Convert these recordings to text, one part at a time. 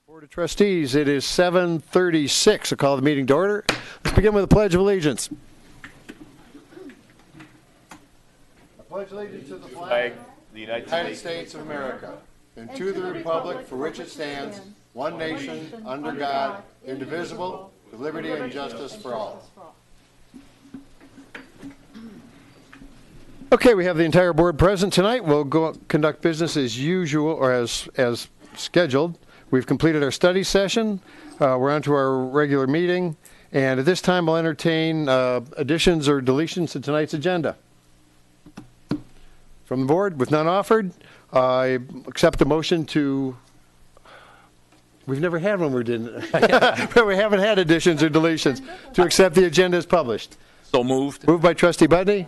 Board of Trustees, it is 7:36. I'll call the meeting to order. Let's begin with the Pledge of Allegiance. I pledge allegiance to the flag of the United States of America and to the republic for which it stands, one nation, under God, indivisible, with liberty and justice for all. Okay, we have the entire board present tonight. We'll go conduct business as usual, or as scheduled. We've completed our study session. We're on to our regular meeting. And at this time, I'll entertain additions or deletions to tonight's agenda. From the board, with none offered, I accept the motion to... We've never had one where we didn't. But we haven't had additions or deletions. To accept the agenda as published. So moved. Moved by Trustee Budney.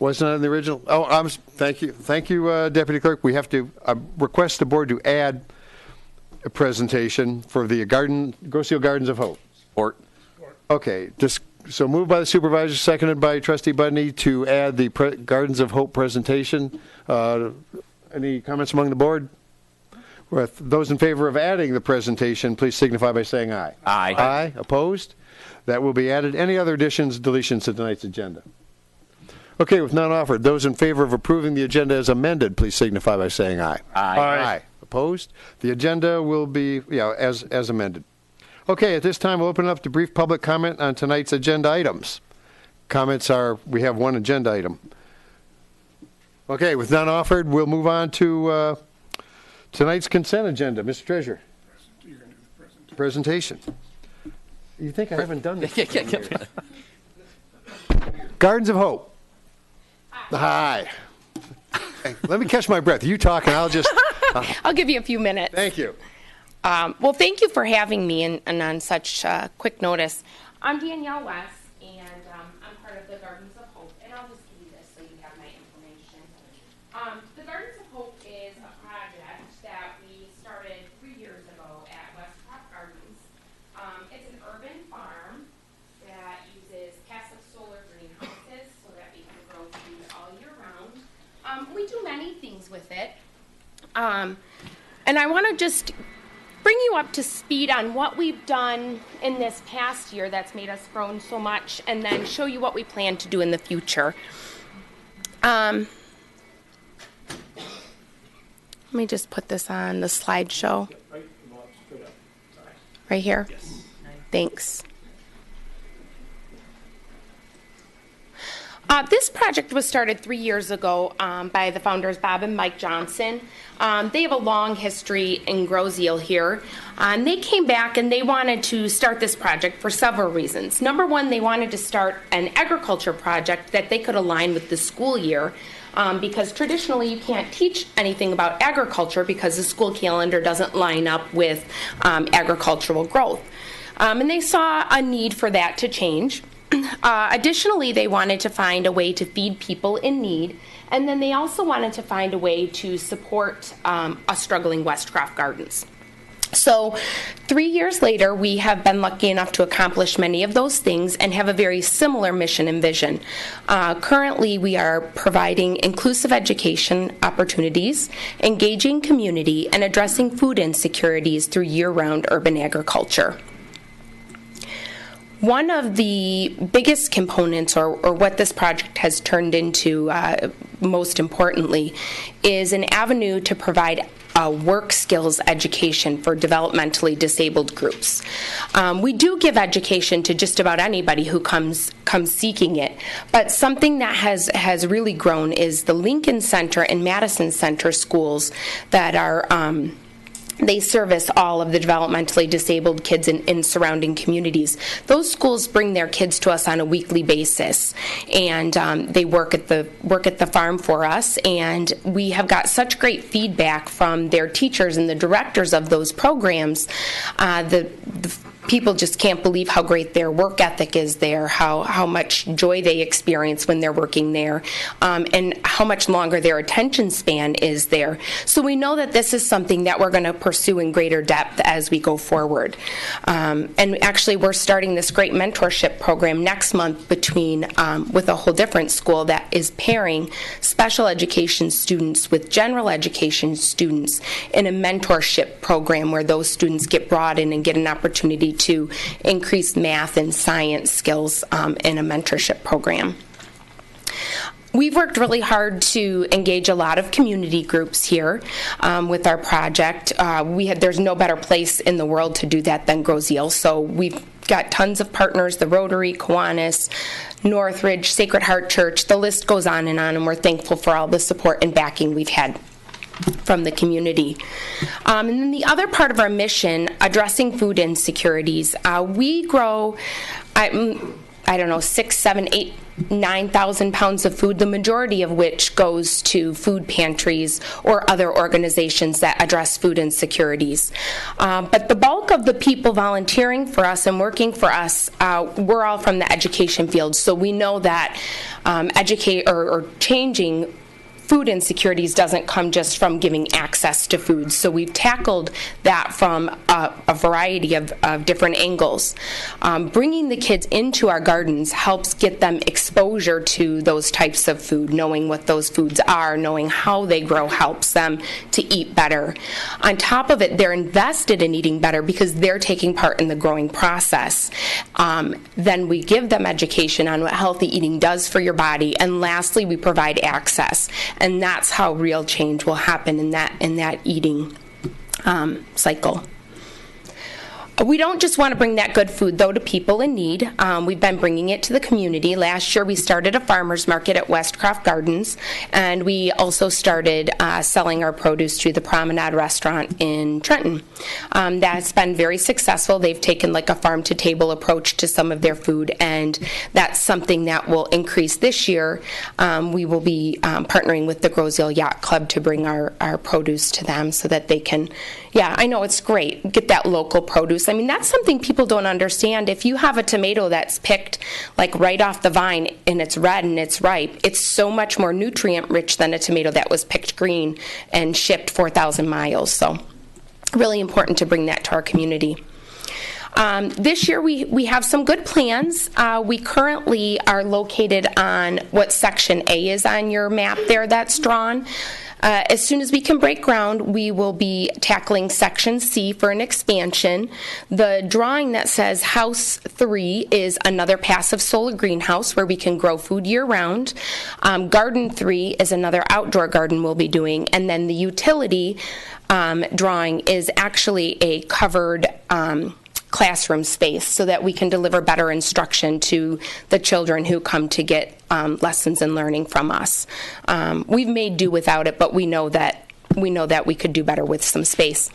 Wasn't that in the original? Oh, thank you. Thank you, Deputy Clerk. We have to request the board to add a presentation for the Grosse Ile Gardens of Hope. Support. Okay. So moved by the supervisor, seconded by Trustee Budney to add the Gardens of Hope presentation. Any comments among the board? With those in favor of adding the presentation, please signify by saying aye. Aye. Aye. Opposed? That will be added. Any other additions, deletions to tonight's agenda? Okay, with none offered, those in favor of approving the agenda as amended, please signify by saying aye. Aye. Aye. Opposed? The agenda will be, as amended. Okay, at this time, we'll open it up to brief public comment on tonight's agenda items. Comments are, we have one agenda item. Okay, with none offered, we'll move on to tonight's consent agenda. Mr. Treasurer. You're going to do the presentation. You think I haven't done this? Gardens of Hope. Hi. Hey, let me catch my breath. You talk and I'll just... I'll give you a few minutes. Thank you. Well, thank you for having me and on such quick notice. I'm Danielle West, and I'm part of the Gardens of Hope, and I'll just give you this so you have my information. The Gardens of Hope is a project that we started 3 years ago at Westcroft Gardens. It's an urban farm that uses passive solar greenhouses so that we can grow food all year round. We do many things with it. And I want to just bring you up to speed on what we've done in this past year that's made us grown so much, and then show you what we plan to do in the future. Let me just put this on the slideshow. Right here? Yes. Thanks. This project was started 3 years ago by the founders, Bob and Mike Johnson. They have a long history in Grosse Ile here. And they came back and they wanted to start this project for several reasons. Number one, they wanted to start an agriculture project that they could align with the school year. Because traditionally you can't teach anything about agriculture because the school calendar doesn't line up with agricultural growth. And they saw a need for that to change. Additionally, they wanted to find a way to feed people in need, and then they also wanted to find a way to support a struggling Westcroft Gardens. So 3 years later, we have been lucky enough to accomplish many of those things and have a very similar mission and vision. Currently, we are providing inclusive education opportunities, engaging community, and addressing food insecurities through year-round urban agriculture. One of the biggest components, or what this project has turned into most importantly, is an avenue to provide work skills education for developmentally disabled groups. We do give education to just about anybody who comes seeking it, but something that has really grown is the Lincoln Center and Madison Center schools that are they service all of the developmentally disabled kids in surrounding communities. Those schools bring their kids to us on a weekly basis, and they work at the farm for us. And we have got such great feedback from their teachers and the directors of those programs. The people just can't believe how great their work ethic is there, how much joy they experience when they're working there, and how much longer their attention span is there. So we know that this is something that we're going to pursue in greater depth as we go forward. And actually, we're starting this great mentorship program next month with a whole different school that is pairing special education students with general education students in a mentorship program where those students get brought in and get an opportunity to increase math and science skills in a mentorship program. We've worked really hard to engage a lot of community groups here with our project. There's no better place in the world to do that than Groseal, so we've got tons of partners, the Rotary, Kiwanis, Northridge, Sacred Heart Church, the list goes on, and we're thankful for all the support and backing we've had from the community. And then the other part of our mission, addressing food insecurities, we grow, I don't know, 6, 7, 8, 9,000 pounds of food, the majority of which goes to food pantries or other organizations that address food insecurities. But the bulk of the people volunteering for us and working for us, we're all from the education field, so we know that changing food insecurities doesn't come just from giving access to food. So we've tackled that from a variety of different angles. Bringing the kids into our gardens helps get them exposure to those types of food. Knowing what those foods are, knowing how they grow helps them to eat better. On top of it, they're invested in eating better because they're taking part in the growing process. Then we give them education on what healthy eating does for your body. And lastly, we provide access. And that's how real change will happen in that eating cycle. We don't just want to bring that good food, though, to people in need. We've been bringing it to the community. Last year, we started a farmer's market at Westcroft Gardens, and we also started selling our produce to the Promenade Restaurant in Trenton. That's been very successful. They've taken like a farm-to-table approach to some of their food, and that's something that will increase this year. We will be partnering with the Groseal Yacht Club to bring our produce to them so that they can, I know it's great, get that local produce. I mean, that's something people don't understand. If you have a tomato that's picked like right off the vine and it's red and it's ripe, it's so much more nutrient rich than a tomato that was picked green and shipped 4,000 miles. So really important to bring that to our community. This year we have some good plans. We currently are located on what Section A is on your map there that's drawn. As soon as we can break ground, we will be tackling Section C for an expansion. The drawing that says House 3 is another passive solar greenhouse where we can grow food year-round. Garden 3 is another outdoor garden we'll be doing. And then the utility drawing is actually a covered classroom space so that we can deliver better instruction to the children who come to get lessons and learning from us. We've made do without it, but we know that we could do better with some space.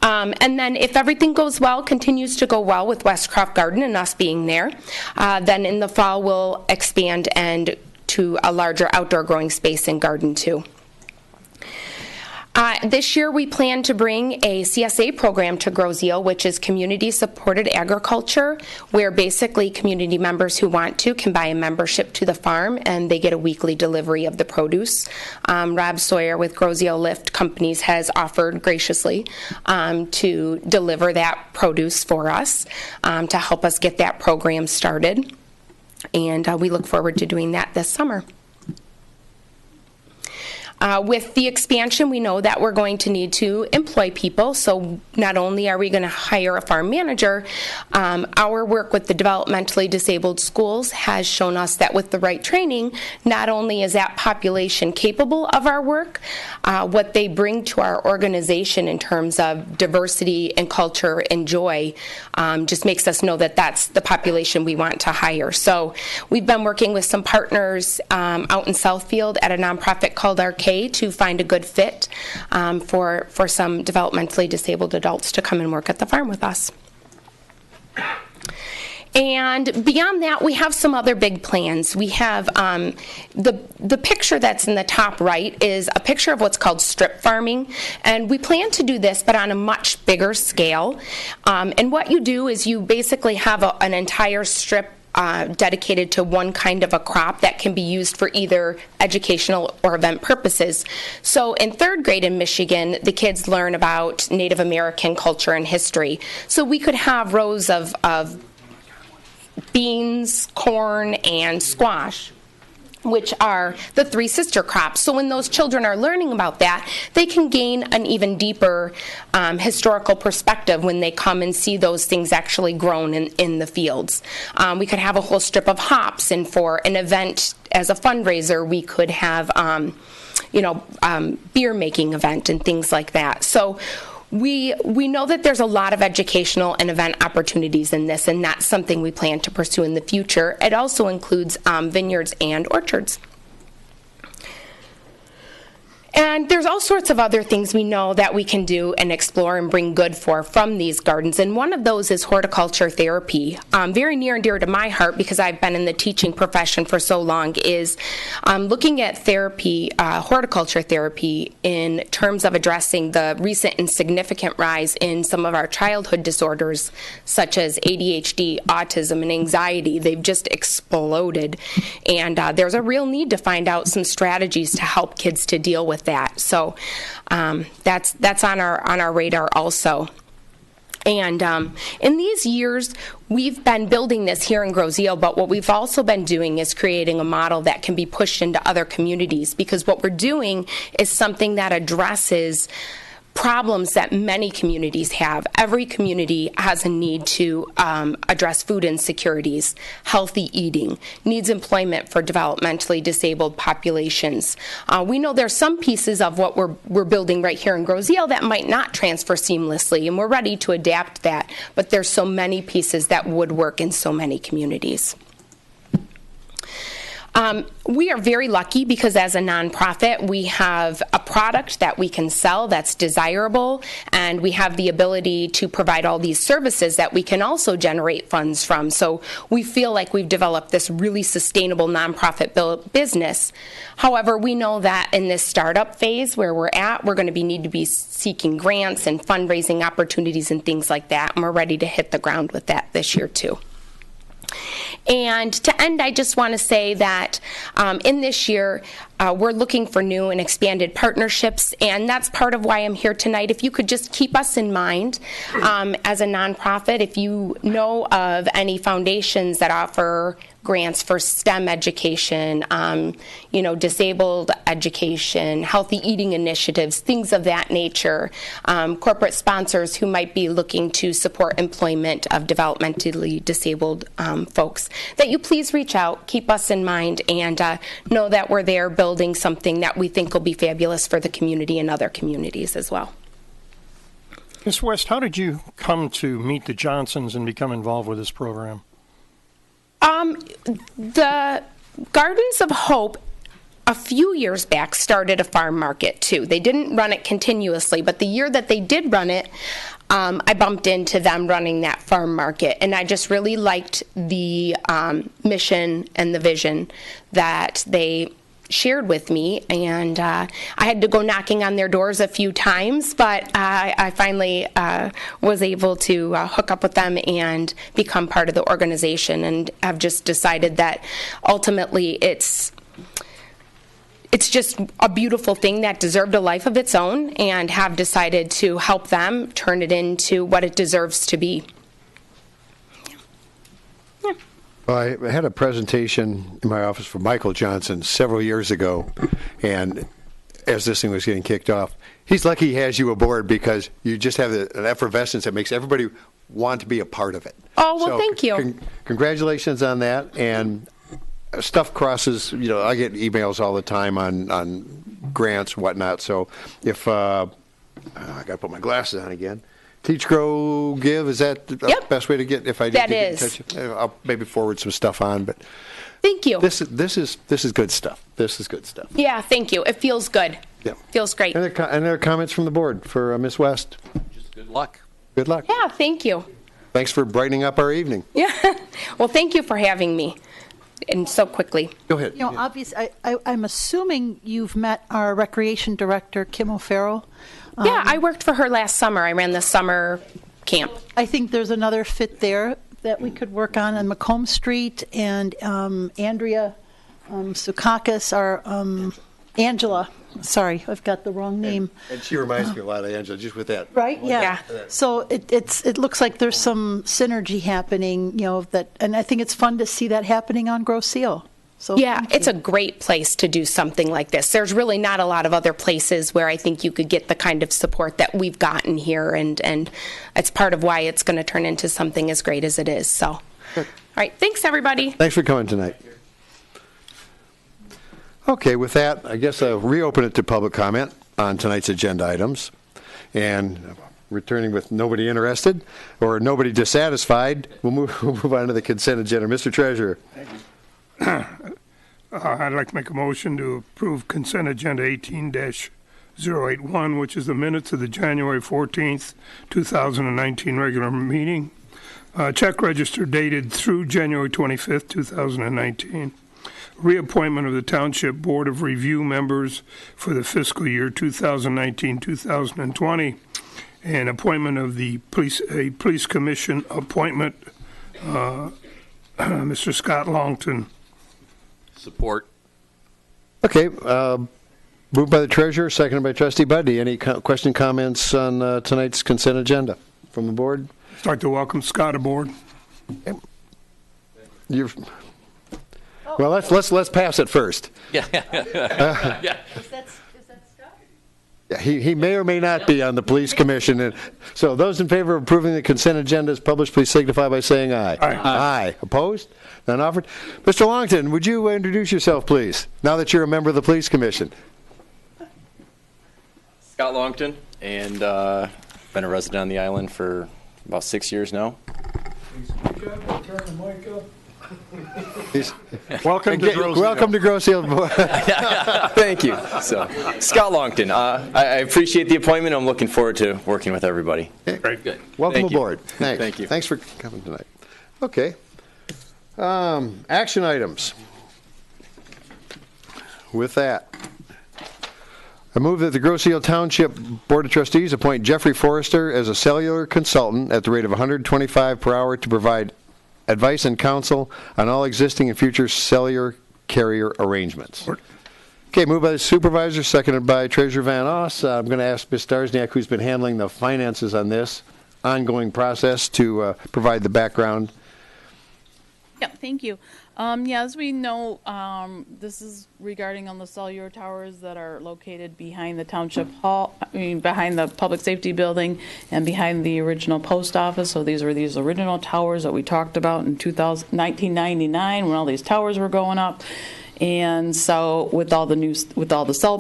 And then if everything goes well, continues to go well with Westcroft Garden and us being there, then in the fall we'll expand and to a larger outdoor growing space in Garden 2. This year we plan to bring a CSA program to Groseal, which is community-supported agriculture, where basically community members who want to can buy a membership to the farm and they get a weekly delivery of the produce. Rob Sawyer with Groseal Lift Companies has offered graciously to deliver that produce for us to help us get that program started. And we look forward to doing that this summer. With the expansion, we know that we're going to need to employ people, so not only are we going to hire a farm manager, our work with the developmentally disabled schools has shown us that with the right training, not only is that population capable of our work, what they bring to our organization in terms of diversity and culture and joy just makes us know that that's the population we want to hire. So we've been working with some partners out in Southfield at a nonprofit called Arcade to find a good fit for some developmentally disabled adults to come and work at the farm with us. And beyond that, we have some other big plans. We have the picture that's in the top right is a picture of what's called strip farming, and we plan to do this, but on a much bigger scale. And what you do is you basically have an entire strip dedicated to one kind of a crop that can be used for either educational or event purposes. So in third grade in Michigan, the kids learn about Native American culture and history. So we could have rows of beans, corn, and squash, which are the three sister crops. So when those children are learning about that, they can gain an even deeper historical perspective when they come and see those things actually grown in the fields. We could have a whole strip of hops, and for an event as a fundraiser, we could have beer making event and things like that. So we know that there's a lot of educational and event opportunities in this, and that's something we plan to pursue in the future. It also includes vineyards and orchards. And there's all sorts of other things we know that we can do and explore and bring good from these gardens. And one of those is horticulture therapy. Very near and dear to my heart, because I've been in the teaching profession for so long, is looking at therapy, horticulture therapy, in terms of addressing the recent and significant rise in some of our childhood disorders, such as ADHD, autism, and anxiety. They've just exploded. And there's a real need to find out some strategies to help kids to deal with that. So that's on our radar also. And in these years, we've been building this here in Grosse-Ile, but what we've also been doing is creating a model that can be pushed into other communities, because what we're doing is something that addresses problems that many communities have. Every community has a need to address food insecurities, healthy eating, needs employment for developmentally disabled populations. We know there's some pieces of what we're building right here in Grosse-Ile that might not transfer seamlessly, and we're ready to adapt that, but there's so many pieces that would work in so many communities. We are very lucky because as a nonprofit, we have a product that we can sell that's desirable, and we have the ability to provide all these services that we can also generate funds from. So we feel like we've developed this really sustainable nonprofit business. However, we know that in this startup phase where we're at, we're going to need to be seeking grants and fundraising opportunities and things like that, and we're ready to hit the ground with that this year too. And to end, I just want to say that in this year, we're looking for new and expanded partnerships, and that's part of why I'm here tonight. If you could just keep us in mind as a nonprofit, if you know of any foundations that offer grants for STEM education, disabled education, healthy eating initiatives, things of that nature, corporate sponsors who might be looking to support employment of developmentally disabled folks, that you please reach out, keep us in mind, and know that we're there building something that we think will be fabulous for the community and other communities as well. Ms. West, how did you come to meet the Johnsons and become involved with this program? The Gardens of Hope a few years back started a farm market too. They didn't run it continuously, but the year that they did run it, I bumped into them running that farm market, and I just really liked the mission and the vision that they shared with me, and I had to go knocking on their doors a few times, but I finally was able to hook up with them and become part of the organization, and have just decided that ultimately it's just a beautiful thing that deserved a life of its own, and have decided to help them turn it into what it deserves to be. Well, I had a presentation in my office for Michael Johnson several years ago, and as this thing was getting kicked off, he's lucky he has you aboard, because you just have an effervescence that makes everybody want to be a part of it. Oh, well, thank you. Congratulations on that, and stuff crosses, I get emails all the time on grants and whatnot, so if, I got to put my glasses on again. Teach, Grow, Give, is that the best way to get, if I did get in touch? I'll maybe forward some stuff on, but thank you. This is good stuff. This is good stuff. Yeah, thank you. It feels good. Yeah. Feels great. And there are comments from the board for Ms. West. Just good luck. Good luck. Yeah, thank you. Thanks for brightening up our evening. Yeah. Well, thank you for having me, and so quickly. Go ahead. You know, obviously, I'm assuming you've met our recreation director, Kim O'Farrell. Yeah, I worked for her last summer. I ran the summer camp. I think there's another fit there that we could work on Macomb Street, and Andrea Sukakis, or Angela. Sorry, I've got the wrong name. And she reminds me a lot of Angela, just with that. Right? Yeah. Yeah. So it looks like there's some synergy happening, and I think it's fun to see that happening on Grosse Ile. So Yeah, thank it's you. a great place to do something like this. There's really not a lot of other places where I think you could get the kind of support that we've gotten here, and it's part of why it's going to turn into something as great as it is. So, all right, thanks everybody. Thanks for coming tonight. Okay, with that, I guess I'll reopen it to public comment on tonight's agenda items. And returning with nobody interested or nobody dissatisfied, we'll move on to the consent agenda. Mr. Treasurer. I'd like to make a motion to approve consent agenda 18-081, which is the minutes of the January 14th, 2019 regular meeting. Check register dated through January 25th, 2019. Reappointment of the Township Board of Review members for the fiscal year 2019-2020, and appointment of the police commission appointment, Mr. Scott Longton. Support. Okay, moved by the treasurer, seconded by trustee Buddy. Any question, comments on tonight's consent agenda from the board? I'd like to welcome Scott aboard. Well, let's pass it first. Yeah. Is that Scott? Yeah, he may or may not be on the police commission. And so those in favor of approving the consent agenda as published, please signify by saying aye. Aye. Aye. Opposed? None offered? Mr. Longton, would you introduce yourself, please, now that you're a member of the police commission? Scott Longton, and been a resident on the island for about 6 years now. Welcome to Grosse Ile. Welcome to Grosse Ile. Thank you. So, Scott Longton, I appreciate the appointment. I'm looking forward to working with everybody. Very good. Welcome Thank you. aboard. Thanks. Thank you. Thanks for coming tonight. Okay. Action items. With that, I move that the Grosse Ile Township Board of Trustees appoint Jeffrey Forrester as a cellular consultant at the rate of $125 per hour to provide advice and counsel on all existing and future cellular carrier arrangements. Okay, moved by the supervisor, seconded by Treasurer Van Oss. I'm going to ask Ms. Starsniak, who's been handling the finances on this ongoing process, to provide the background. Yeah, thank you. As we know, this is regarding on the cellular towers that are located behind the Township Hall, behind the Public Safety Building and behind the original post office. So these original towers that we talked about in 1999 when all these towers were going up. And so with all the cell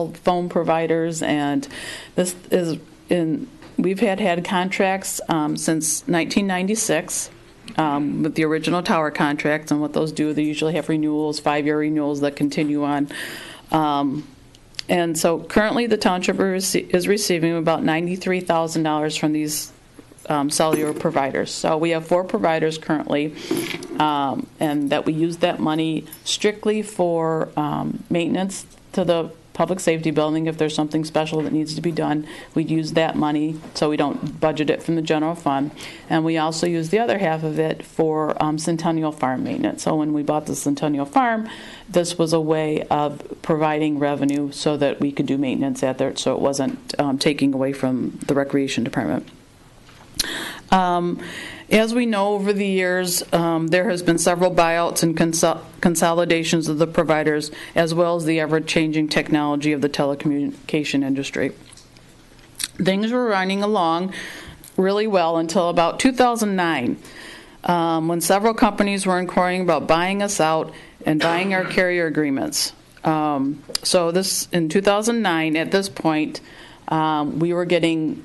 phone providers, and this is we've had contracts since 1996. With the original tower contracts, and what those do, they usually have renewals, 5-year renewals that continue on. And so currently the township is receiving about $93,000 from these cellular providers. So we have 4 providers currently, and that we use that money strictly for maintenance to the Public Safety Building. If there's something special that needs to be done, we'd use that money, so we don't budget it from the general fund. And we also use the other half of it for Centennial Farm maintenance. So when we bought the Centennial Farm, this was a way of providing revenue so that we could do maintenance at there, so it wasn't taking away from the Recreation Department. As we know, over the years, there has been several buyouts and consolidations of the providers, as well as the ever-changing technology of the telecommunication industry. Things were running along really well until about 2009, when several companies were inquiring about buying us out and buying our carrier agreements. So this, in 2009, at this point, we were getting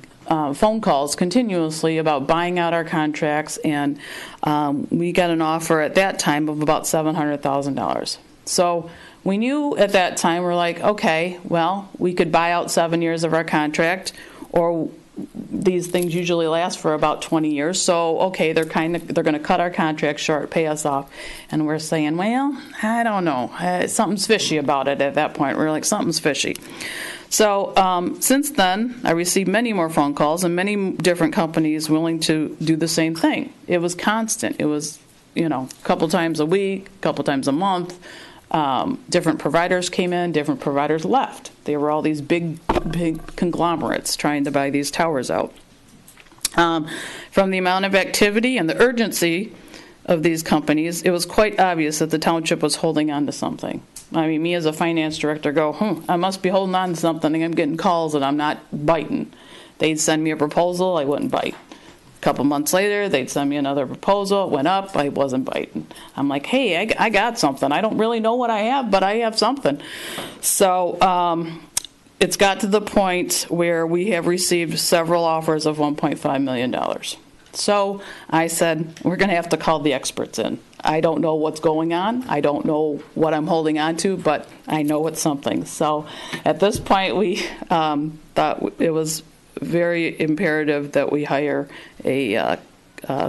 phone calls continuously about buying out our contracts, and we got an offer at that time of about $700,000. So we knew at that time, we're like, okay, well, we could buy out 7 years of our contract, or these things usually last for about 20 years. So, okay, they're going to cut our contract short, pay us off. And we're saying, well, I don't know. Something's fishy about it at that point. We're like, something's fishy. So since then, I received many more phone calls and many different companies willing to do the same thing. It was constant. It was, a couple times a week, a couple times a month. Different providers came in, different providers left. They were all these big conglomerates trying to buy these towers out. From the amount of activity and the urgency of these companies, it was quite obvious that the township was holding on to something. I mean, me as a finance director go, I must be holding on to something. I'm getting calls and I'm not biting. They'd send me a proposal, I wouldn't bite. A couple months later, they'd send me another proposal. It went up. I wasn't biting. I'm like, hey, I got something. I don't really know what I have, but I have something. So it's got to the point where we have received several offers of $1.5 million. So I said, we're going to have to call the experts in. I don't know what's going on. I don't know what I'm holding on to, but I know it's something. So at this point, we thought it was very imperative that we hire a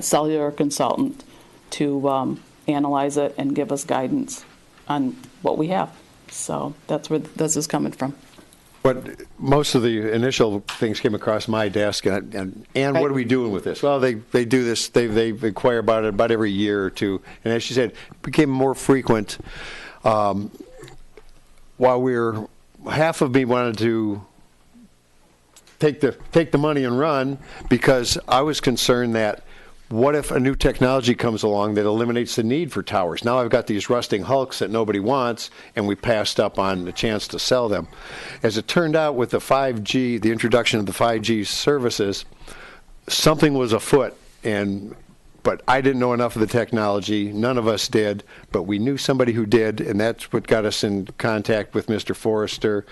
cellular consultant to analyze it and give us guidance on what we have. So that's where this is coming from. But most of the initial things came across my desk, and what are we doing with this? Well, they do this. They inquire about it about every year or two, and as she said, it became more frequent. While half of me wanted to take the money and run, because I was concerned that what if a new technology comes along that eliminates the need for towers? Now I've got these rusting hulks that nobody wants, and we passed up on the chance to sell them. As it turned out, with the 5G, the introduction of the 5G services, something was afoot, but I didn't know enough of the technology. None of us did, but we knew somebody who did, and that's what got us in contact with Mr. Forrester.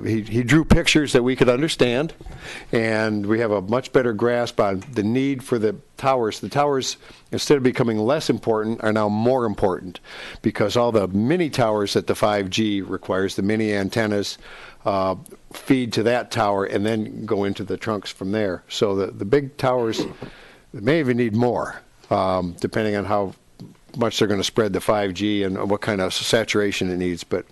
He drew pictures that we could understand, and we have a much better grasp on the need for the towers. The towers, instead of becoming less important, are now more important, because all the mini towers that the 5G requires, the mini antennas, feed to that tower and then go into the trunks from there. So the big towers, they may even need more, depending on how much they're going to spread the 5G and what kind of saturation it needs. But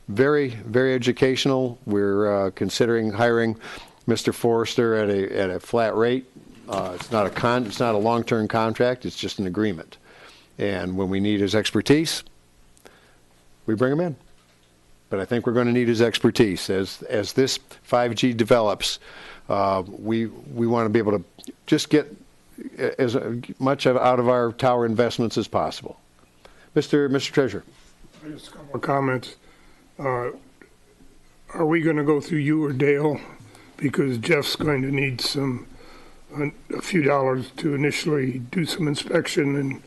very, very educational. We're considering hiring Mr. Forrester at a flat rate. It's not a long-term contract. It's just an agreement. And when we need his expertise, we bring him in. But I think we're going to need his expertise as this 5G develops. We want to be able to just get as much out of our tower investments as possible. Mr. Treasurer. Just a couple of comments. Are we going to go through you or Dale? Because Jeff's going to need a few dollars to initially do some inspection and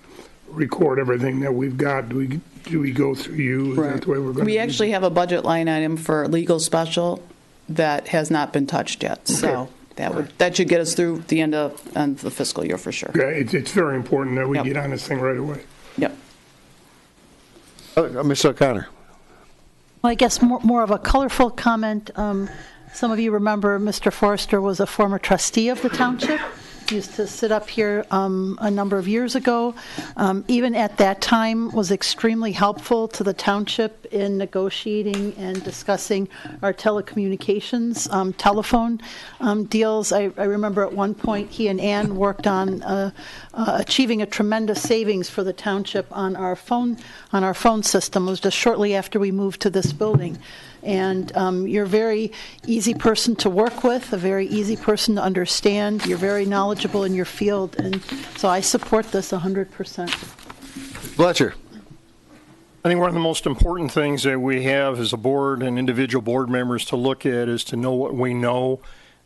record everything that we've got. Do we go through you? Is that the way we're going? We actually have a budget line item for legal special that has not been touched yet. Okay. So that should get us through the end of the fiscal year for sure. Okay, it's very important that we get on this thing right away. Yep. Ms. O'Connor. Well, I guess more of a colorful comment. Some of you remember Mr. Forrester was a former trustee of the township. He used to sit up here a number of years ago. Even at that time was extremely helpful to the township in negotiating and discussing our telecommunications telephone deals. I remember at one point he and Ann worked on achieving a tremendous savings for the township on our phone system. It was just shortly after we moved to this building. And you're a very easy person to work with, a very easy person to understand. You're very knowledgeable in your field, and so I support this 100%. Fletcher. I think one of the most important things that we have as a board and individual board members to look at is to know what we know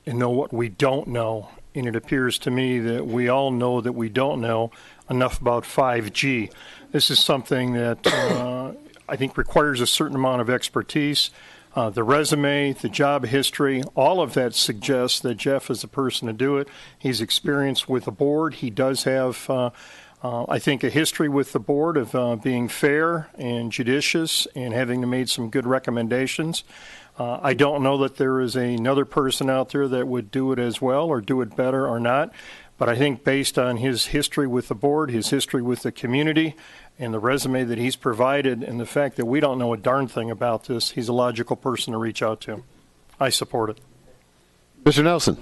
and know what we don't know. And it appears to me that we all know that we don't know enough about 5G. This is something that I think requires a certain amount of expertise. The resume, the job history, all of that suggests that Jeff is the person to do it. He's experienced with the board. He does have I think a history with the board of being fair and judicious and having made some good recommendations. I don't know that there is another person out there that would do it as well or do it better or not, but I think based on his history with the board, his history with the community, and the resume that he's provided, and the fact that we don't know a darn thing about this, he's a logical person to reach out to. I support it. Mr. Nelson.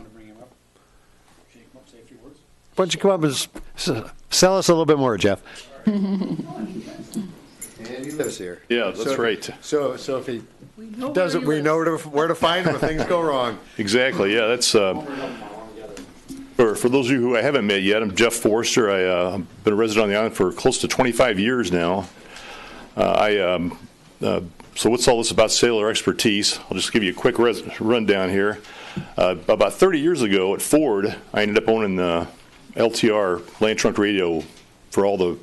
Why don't you come up and sell us a little bit more, Jeff? And he lives here. Yeah, that's right. So if he doesn't, we know where to find him if things go wrong. Exactly. Yeah, that's. For those of you who I haven't met yet, I'm Jeff Forster. I've been a resident on the island for close to 25 years now. So what's all this about cellular expertise? I'll just give you a quick rundown here. About 30 years ago at Ford, I ended up owning the LTR land trunk radio for all the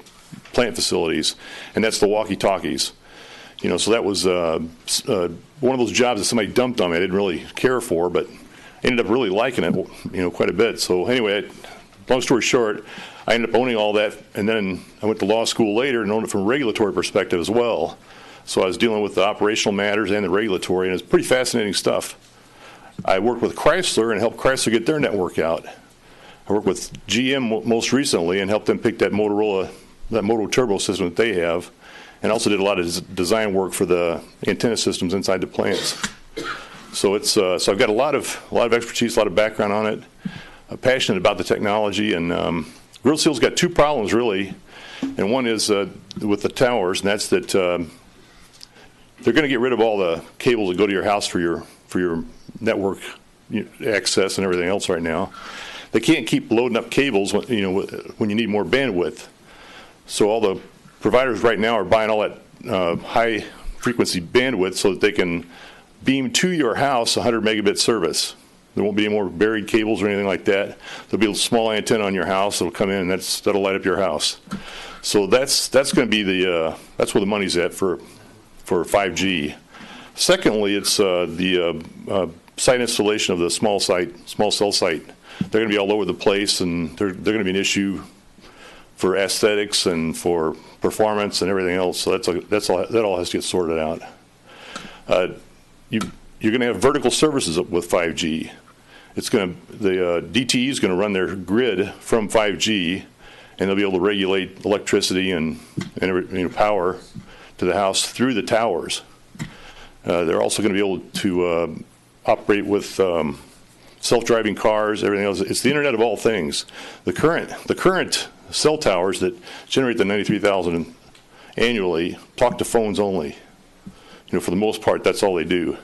plant facilities, and that's the walkie-talkies. So that was one of those jobs that somebody dumped on me. I didn't really care for, but ended up really liking it, quite a bit. So anyway, long story short, I ended up owning all that, and then I went to law school later and owned it from a regulatory perspective as well. So I was dealing with the operational matters and the regulatory, and it's pretty fascinating stuff. I worked with Chrysler and helped Chrysler get their network out. I worked with GM most recently and helped them pick that Moto turbo system that they have, and also did a lot of design work for the antenna systems inside the plants. So it's so I've got a lot of expertise, a lot of background on it. I'm passionate about the technology, and Grill Seal's got two problems really, and one is with the towers, and that's that they're going to get rid of all the cables that go to your house for your network access and everything else right now. They can't keep loading up cables when you need more bandwidth. So all the providers right now are buying all that high frequency bandwidth so that they can beam to your house 100 megabit service. There won't be any more buried cables or anything like that. There'll be a small antenna on your house that'll come in, and that'll light up your house. So that's going to be that's where the money's at for 5G. Secondly, it's the site installation of the small cell site. They're going to be all over the place, and they're going to be an issue for aesthetics and for performance and everything else. So that all has to get sorted out. You're going to have vertical services with 5G. The DTE is going to run their grid from 5G, and they'll be able to regulate electricity and power to the house through the towers. They're also going to be able to operate with self-driving cars, everything else. It's the Internet of all things. The current cell towers that generate the 93,000 annually talk to phones only. For the most part, that's all they do.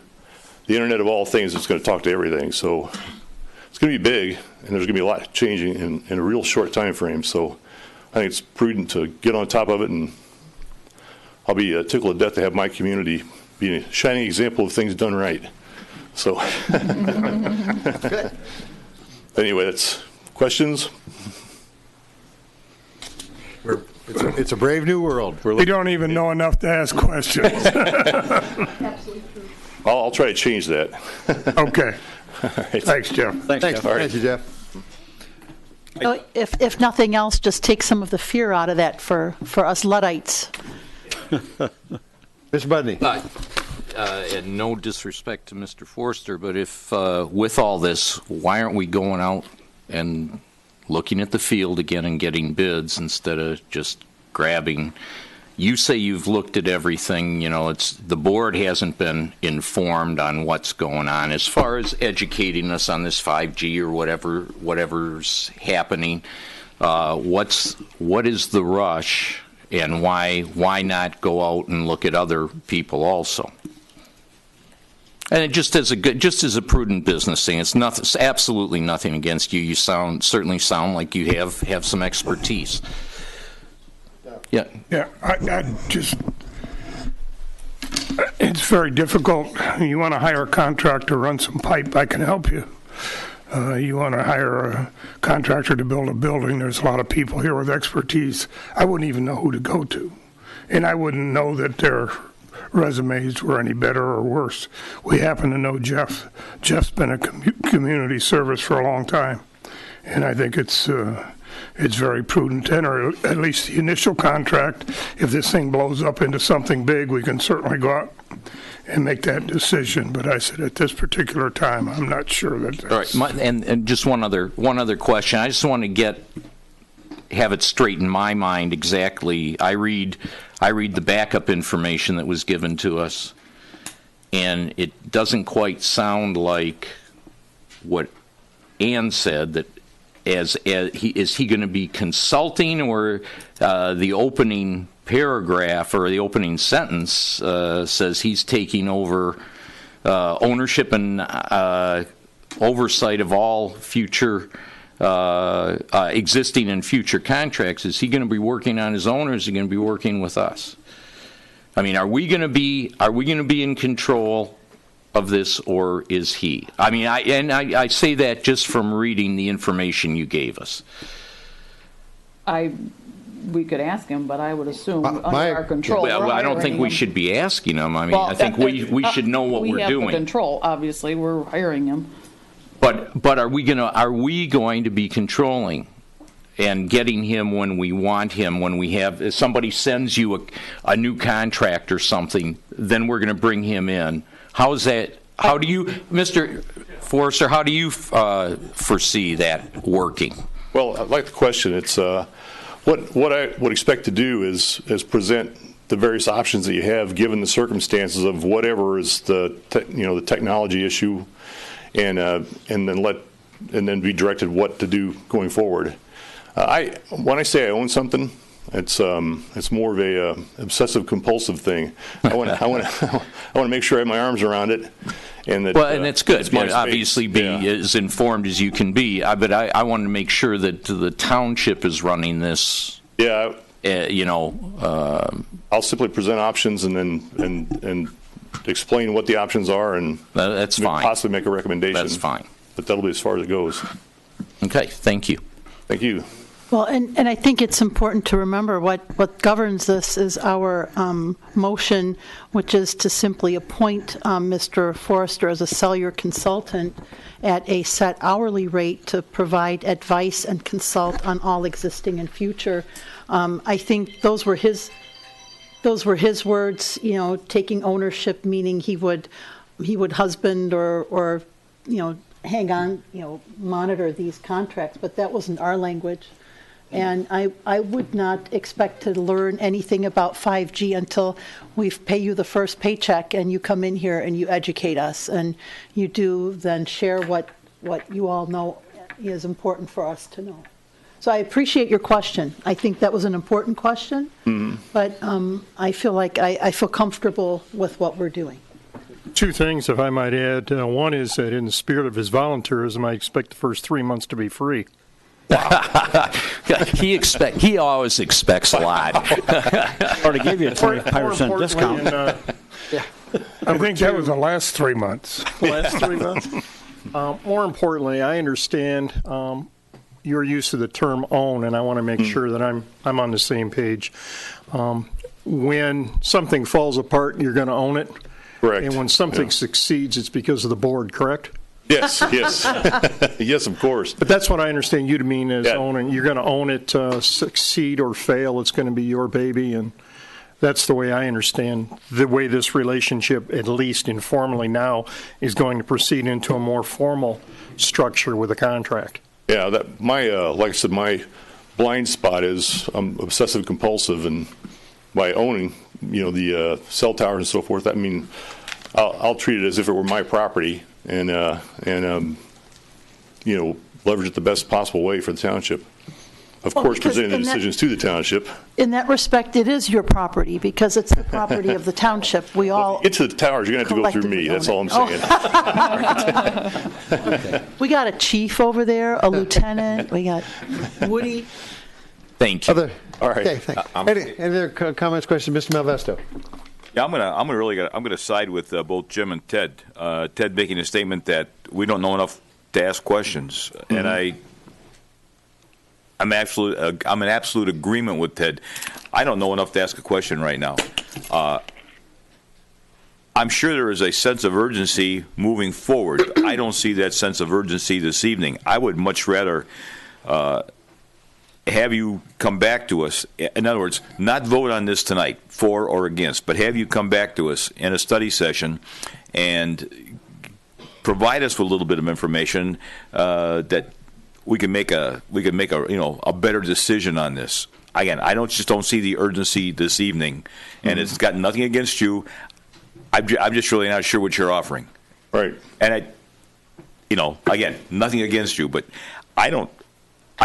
The Internet of all things is going to talk to everything. So it's going to be big, and there's going to be a lot changing in a real short time frame. So I think it's prudent to get on top of it, and I'll be tickled to death to have my community be a shining example of things done right. So anyway, that's questions. It's a brave new world. We don't even know enough to ask questions. I'll try to change that. Okay. Thanks, Jeff. Thanks, Jeff. Thank you, Jeff. If nothing else, just take some of the fear out of that for us Luddites. Mr. Budney. And no disrespect to Mr. Forster, but if with all this, why aren't we going out and looking at the field again and getting bids instead of just grabbing? You say you've looked at everything. The board hasn't been informed on what's going on as far as educating us on this 5G or whatever's happening. What is the rush, and why not go out and look at other people also? And just as a prudent business thing, it's absolutely nothing against you. You certainly sound like you have some expertise. Yeah. Yeah, it's very difficult. You want to hire a contractor to run some pipe, I can help you. You want to hire a contractor to build a building, there's a lot of people here with expertise. I wouldn't even know who to go to. And I wouldn't know that their resumes were any better or worse. We happen to know Jeff. Jeff's been a community service for a long time. And I think it's it's very prudent, or at least the initial contract. If this thing blows up into something big, we can certainly go out and make that decision. But I said at this particular time, I'm not sure that that's... All right, and just one other question. I just want to have it straight in my mind exactly. I read the backup information that was given to us, and it doesn't quite sound like what Ann said, that is he going to be consulting, or the opening paragraph or the opening sentence says he's taking over ownership and oversight of all future existing and future contracts. Is he going to be working on his own, or is he going to be working with us? I mean, are we going to be in control of this, or is he? I mean, I say that just from reading the information you gave us. We could ask him, but I would assume under our control. Well, I don't think we should be asking him. I mean, I think we should know what we're doing. We have the control, obviously. We're hiring him. But are we going to be controlling and getting him when we want him? When we have, if somebody sends you a new contract or something, then we're going to bring him in. How is that? How do you, Mr. Forrester? How do you foresee that working? Well, I like the question. It's what I would expect to do is present the various options that you have, given the circumstances of whatever is the technology issue, and then be directed what to do going forward. When I say I own something, it's more of a obsessive compulsive thing. I want to make sure I have my arms around it, and that. Well, and it's good. It's my obviously, be as informed as you can be. But I want to make sure that the township is running this. Yeah. I'll simply present options and explain what the options are, and that's fine. Possibly make a recommendation. That's fine. But that'll be as far as it goes. Okay. Thank you. Thank you. Well, and I think it's important to remember what governs this is our motion, which is to simply appoint Mr. Forrester as a cellular consultant at a set hourly rate to provide advice and consult on all existing and future. I think those were his words. Taking ownership, meaning he would husband or hang on, monitor these contracts, but that wasn't our language. And I would not expect to learn anything about 5G until we pay you the first paycheck and you come in here and you educate us and you do then share what you all know is important for us to know. So I appreciate your question. I think that was an important question, but I feel like I feel comfortable with what we're doing. Two things, if I might add. One is that in the spirit of his volunteerism, I expect the first 3 months to be free. He always expects a lot. Already gave you a 25% discount. I think that was the last 3 months. Last 3 months? More importantly, I understand your use of the term own, and I want to make sure that I'm on the same page. When something falls apart, you're going to own it. Correct. And when something succeeds, it's because of the board, correct? Yes. Yes, of course. But that's what I understand you to mean as owning. You're going to own it, succeed or fail. It's going to be your baby, and that's the way I understand the way this relationship, at least informally now, is going to proceed into a more formal structure with a contract. Yeah, like I said, my blind spot is obsessive compulsive, and by owning, the cell towers and so forth, I mean, I'll treat it as if it were my property, and leverage it the best possible way for the township. Of course, presenting the decisions to the township. In that respect, it is your property because it's the property of the township. We all get to the towers. You're going to have to go through me. That's all I'm saying. Okay. We got a chief over there, a lieutenant. We got Woody. Thank you. All right. Okay, thanks. Any other comments, questions, Mr. Malvesto? Yeah, I'm gonna side with both Jim and Ted. Ted making a statement that we don't know enough to ask questions, and I'm in absolute agreement with Ted. I don't know enough to ask a question right now. I'm sure there is a sense of urgency moving forward. I don't see that sense of urgency this evening. I would much rather have you come back to us. In other words, not vote on this tonight, for or against, but have you come back to us in a study session and provide us with a little bit of information that we can make a a better decision on this. Again, I just don't see the urgency this evening, and it's got nothing against you. I'm just really not sure what you're offering. Right. And again, nothing against you, but I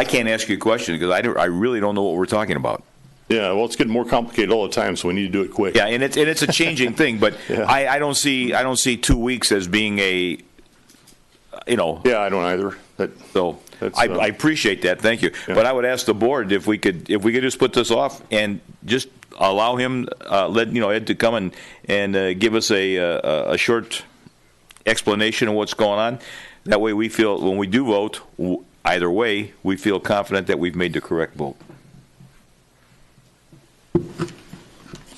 can't ask you a question because I really don't know what we're talking about. Yeah, well, it's getting more complicated all the time, so we need to do it quick. Yeah, and it's a changing thing, but Yeah. I don't see 2 weeks as being a. Yeah, I don't either. I appreciate that. Thank you. Yeah. But I would ask the board if we could just put this off and just allow him, let Ed to come and give us a short explanation of what's going on. That way, we feel when we do vote, either way, we feel confident that we've made the correct vote.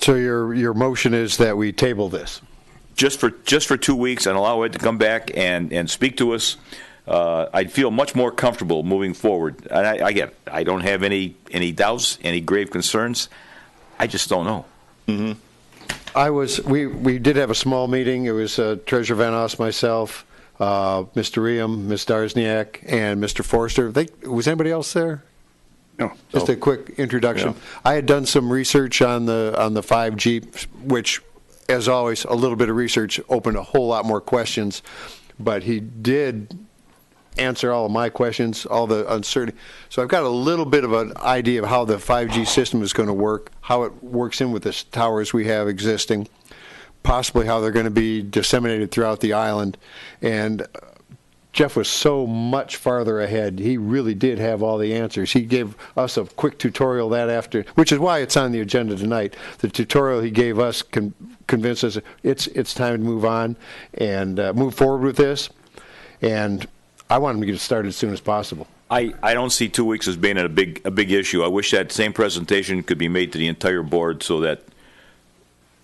So your motion is that we table this? Just for 2 weeks and allow Ed to come back and speak to us. I'd feel much more comfortable moving forward. And I don't have any doubts, any grave concerns. I just don't know. Mm-hmm. We did have a small meeting. It was Treasurer Van Oss, myself, Mr. Riem, Ms. Darzniak, and Mr. Forster. Was anybody else there? No. Just a quick introduction. Yeah. I had done some research on the 5G, which, as always, a little bit of research opened a whole lot more questions. But he did answer all of my questions, all the uncertainty. So I've got a little bit of an idea of how the 5G system is going to work, how it works in with the towers we have existing, possibly how they're going to be disseminated throughout the island. And Jeff was so much farther ahead. He really did have all the answers. He gave us a quick tutorial that after, which is why it's on the agenda tonight. The tutorial he gave us convinced us it's time to move on and move forward with this. And I want him to get it started as soon as possible. I don't see 2 weeks as being a big issue. I wish that same presentation could be made to the entire board so that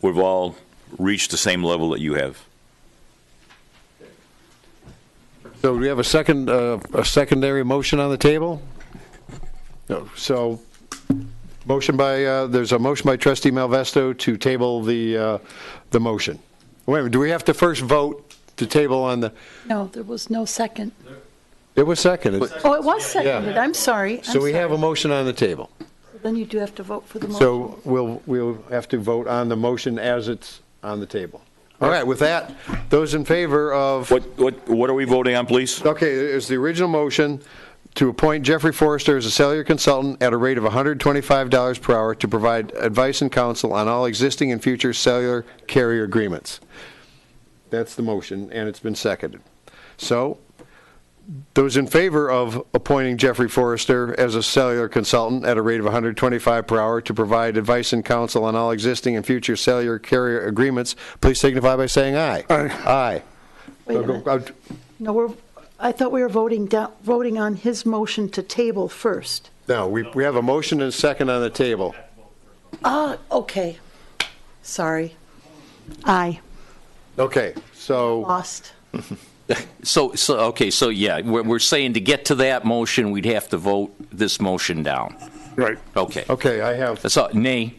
we've all reached the same level that you have. So do we have a secondary motion on the table? No. So there's a motion by Trustee Malvesto to table the motion. Wait a minute, do we have to first vote to table on the? No, there was no second. It was seconded. Oh, it was seconded. Yeah. I'm sorry. So we have a motion on the table. Then you do have to vote for the motion. So we'll have to vote on the motion as it's on the table. All right, with that, those in favor of... What are we voting on, please? Okay, it's the original motion to appoint Jeffrey Forrester as a cellular consultant at a rate of $125 per hour to provide advice and counsel on all existing and future cellular carrier agreements. That's the motion, and it's been seconded. So, those in favor of appointing Jeffrey Forrester as a cellular consultant at a rate of $125 per hour to provide advice and counsel on all existing and future cellular carrier agreements, please signify by saying aye. Aye. Aye. Wait a minute. No, I thought we were voting on his motion to table first. No, we have a motion and a second on the table. Okay. Sorry. Aye. Okay, so... Lost. So yeah, we're saying to get to that motion, we'd have to vote this motion down. Right. Okay. Okay, I have... So, nay.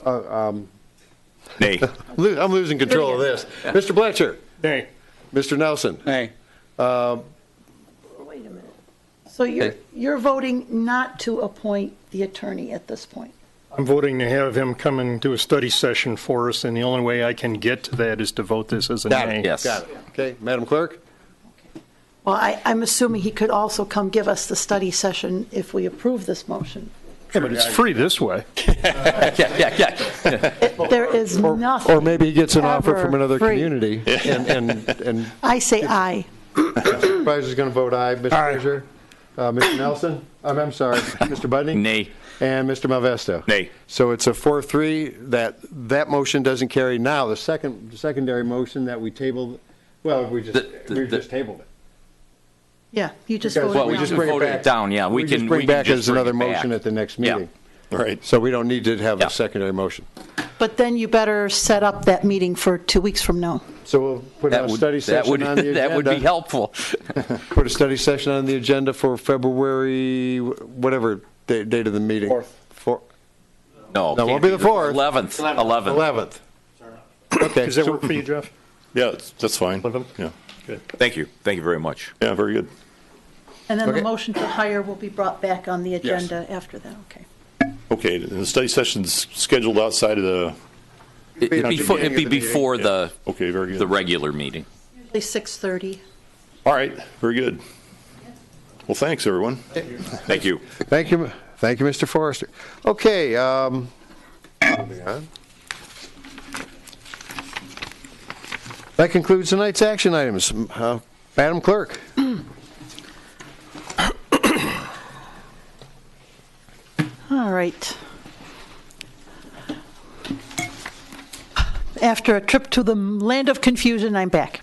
Nay. I'm losing control of this. Mr. Bletcher. Nay. Mr. Nelson. Nay. Wait a minute. So you're voting not to appoint the attorney at this point? I'm voting to have him come and do a study session for us, and the only way I can get to that is to vote this as a nay. Yes. Got it. Okay, Madam Clerk? Well, I'm assuming he could also come give us the study session if we approve this motion. Yeah, but it's free this way. There is nothing. Or maybe he gets an offer ever from another free. community. And I say aye. Supervisor's going to vote aye. Mr. Aye. Treasurer? Mr. Nelson? I'm sorry. Mr. Budney? Nay. And Mr. Malvesto? Nay. So it's a 4-3. That motion doesn't carry. Now, the secondary motion that we tabled, well, we just tabled it. Yeah, you just Because- voted Well, we down. just voted it down, yeah. We just bring back as another motion at the next meeting. Right. So we don't need to have Yeah. a secondary motion. But then you better set up that meeting for 2 weeks from now. So we'll put a study session on the agenda. That would be helpful. Put a study session on the agenda for February, whatever date of the meeting? 4th. No, No, it won't be the 4th. 11th. 11th. Okay. Does that work for you, Jeff? Yeah, that's fine. 11th? Yeah. Thank you. Thank you very much. Yeah, very good. And then Okay. the motion to hire will be brought back on the agenda after that, okay. Okay, the study session's scheduled outside of the, It'd be before the okay, very good. the regular meeting. Usually 6:30. All right, very good. Well, thanks, everyone. Thank you. Thank you, Mr. Forrester. Okay, moving on. That concludes tonight's action items. Madam Clerk. All right. After a trip to the land of confusion, I'm back.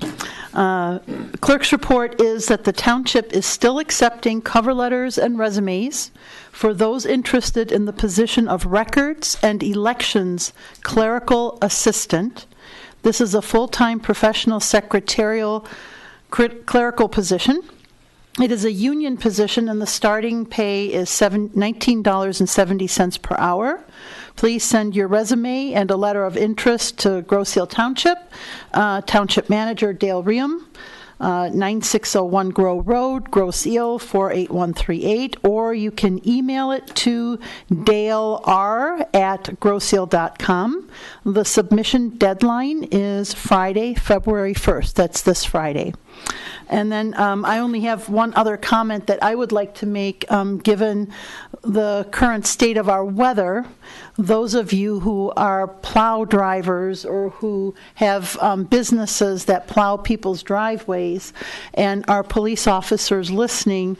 Clerk's report is that the township is still accepting cover letters and resumes for those interested in the position of records and elections clerical assistant. This is a full-time professional secretarial clerical position. It is a union position, and the starting pay is $19.70 per hour. Please send your resume and a letter of interest to Grosse Ile Township, Township Manager Dale Riem, 9601 Grow Road, Grosse Ile 48138, or you can email it to daler@grosseile.com. The submission deadline is Friday, February 1st. That's this Friday. And then I only have one other comment that I would like to make, given the current state of our weather. Those of you who are plow drivers or who have businesses that plow people's driveways and are police officers listening,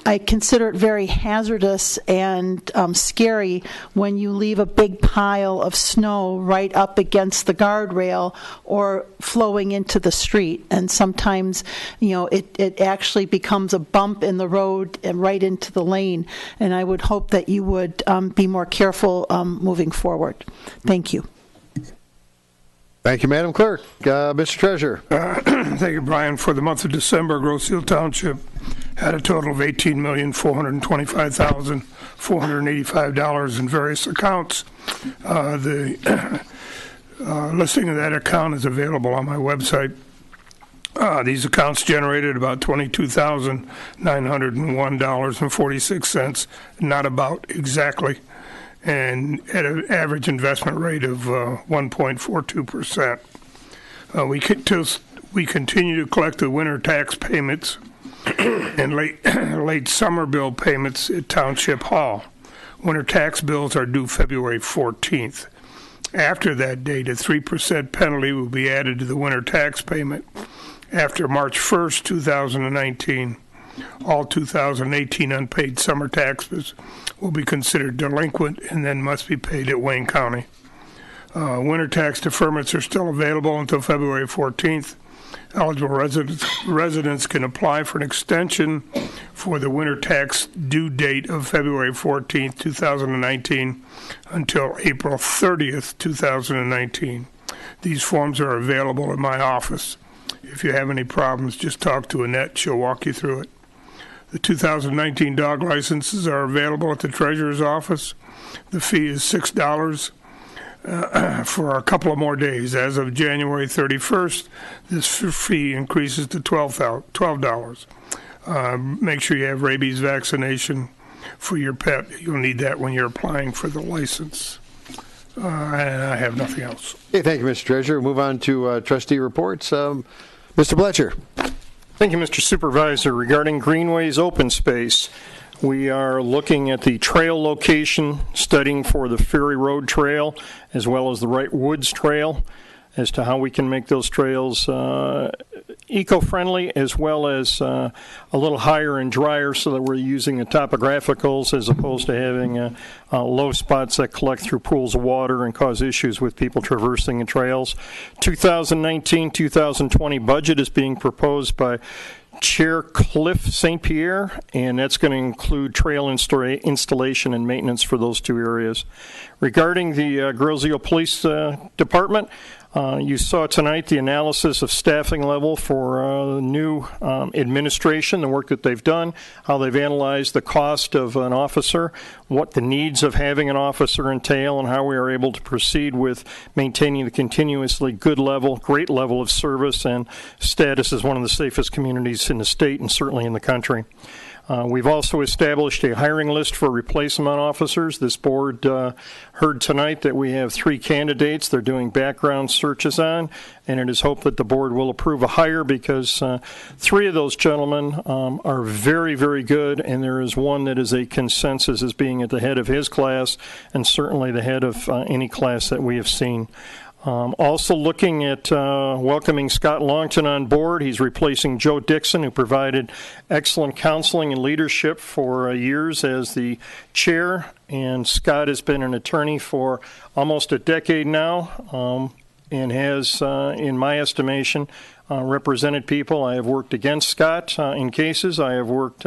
I consider it very hazardous and scary when you leave a big pile of snow right up against the guardrail or flowing into the street. And sometimes, it actually becomes a bump in the road and right into the lane. And I would hope that you would be more careful moving forward. Thank you. Thank you, Madam Clerk. Mr. Treasurer. Thank you, Brian. For the month of December, Grosse Ile Township had a total of $18,425,485 in various accounts. The listing of that account is available on my website. These accounts generated about $22,901.46, not about exactly, and at an average investment rate of 1.42%. We continue to collect the winter tax payments and late summer bill payments at Township Hall. Winter tax bills are due February 14th. After that date, a 3% penalty will be added to the winter tax payment. After March 1st, 2019, all 2018 unpaid summer taxes will be considered delinquent and then must be paid at Wayne County. Winter tax deferments are still available until February 14th. Eligible residents can apply for an extension for the winter tax due date of February 14th, 2019 until April 30th, 2019. These forms are available at my office. If you have any problems, just talk to Annette. She'll walk you through it. The 2019 dog licenses are available at the Treasurer's office. The fee is $6. For a couple of more days. As of January 31st, this fee increases to $12. Make sure you have rabies vaccination for your pet. You'll need that when you're applying for the license. And I have nothing else. Okay, thank you, Mr. Treasurer. Move on to trustee reports. Mr. Bletcher. Thank you, Mr. Supervisor. Regarding Greenways open space, we are looking at the trail location, studying for the Ferry Road Trail, as well as the Wright Woods Trail, as to how we can make those trails eco-friendly, as well as a little higher and drier, so that we're using the topographicals as opposed to having low spots that collect through pools of water and cause issues with people traversing the trails. 2019-2020 budget is being proposed by Chair Cliff St. Pierre, and that's going to include trail installation and maintenance for those two areas. Regarding the Groseal Police Department, you saw tonight the analysis of staffing level for new administration, the work that they've done, how they've analyzed the cost of an officer, what the needs of having an officer entail, and how we are able to proceed with maintaining the continuously good level, great level of service and status as one of the safest communities in the state and certainly in the country. We've also established a hiring list for replacement officers. This board heard tonight that we have 3 candidates they're doing background searches on, and it is hoped that the board will approve a hire because 3 of those gentlemen are very, very good, and there is one that is a consensus as being at the head of his class and certainly the head of any class that we have seen. Also looking at welcoming Scott Longton on board. He's replacing Joe Dixon, who provided excellent counseling and leadership for years as the chair. And Scott has been an attorney for almost a decade now and has, in my estimation, represented people. I have worked against Scott in cases. I have worked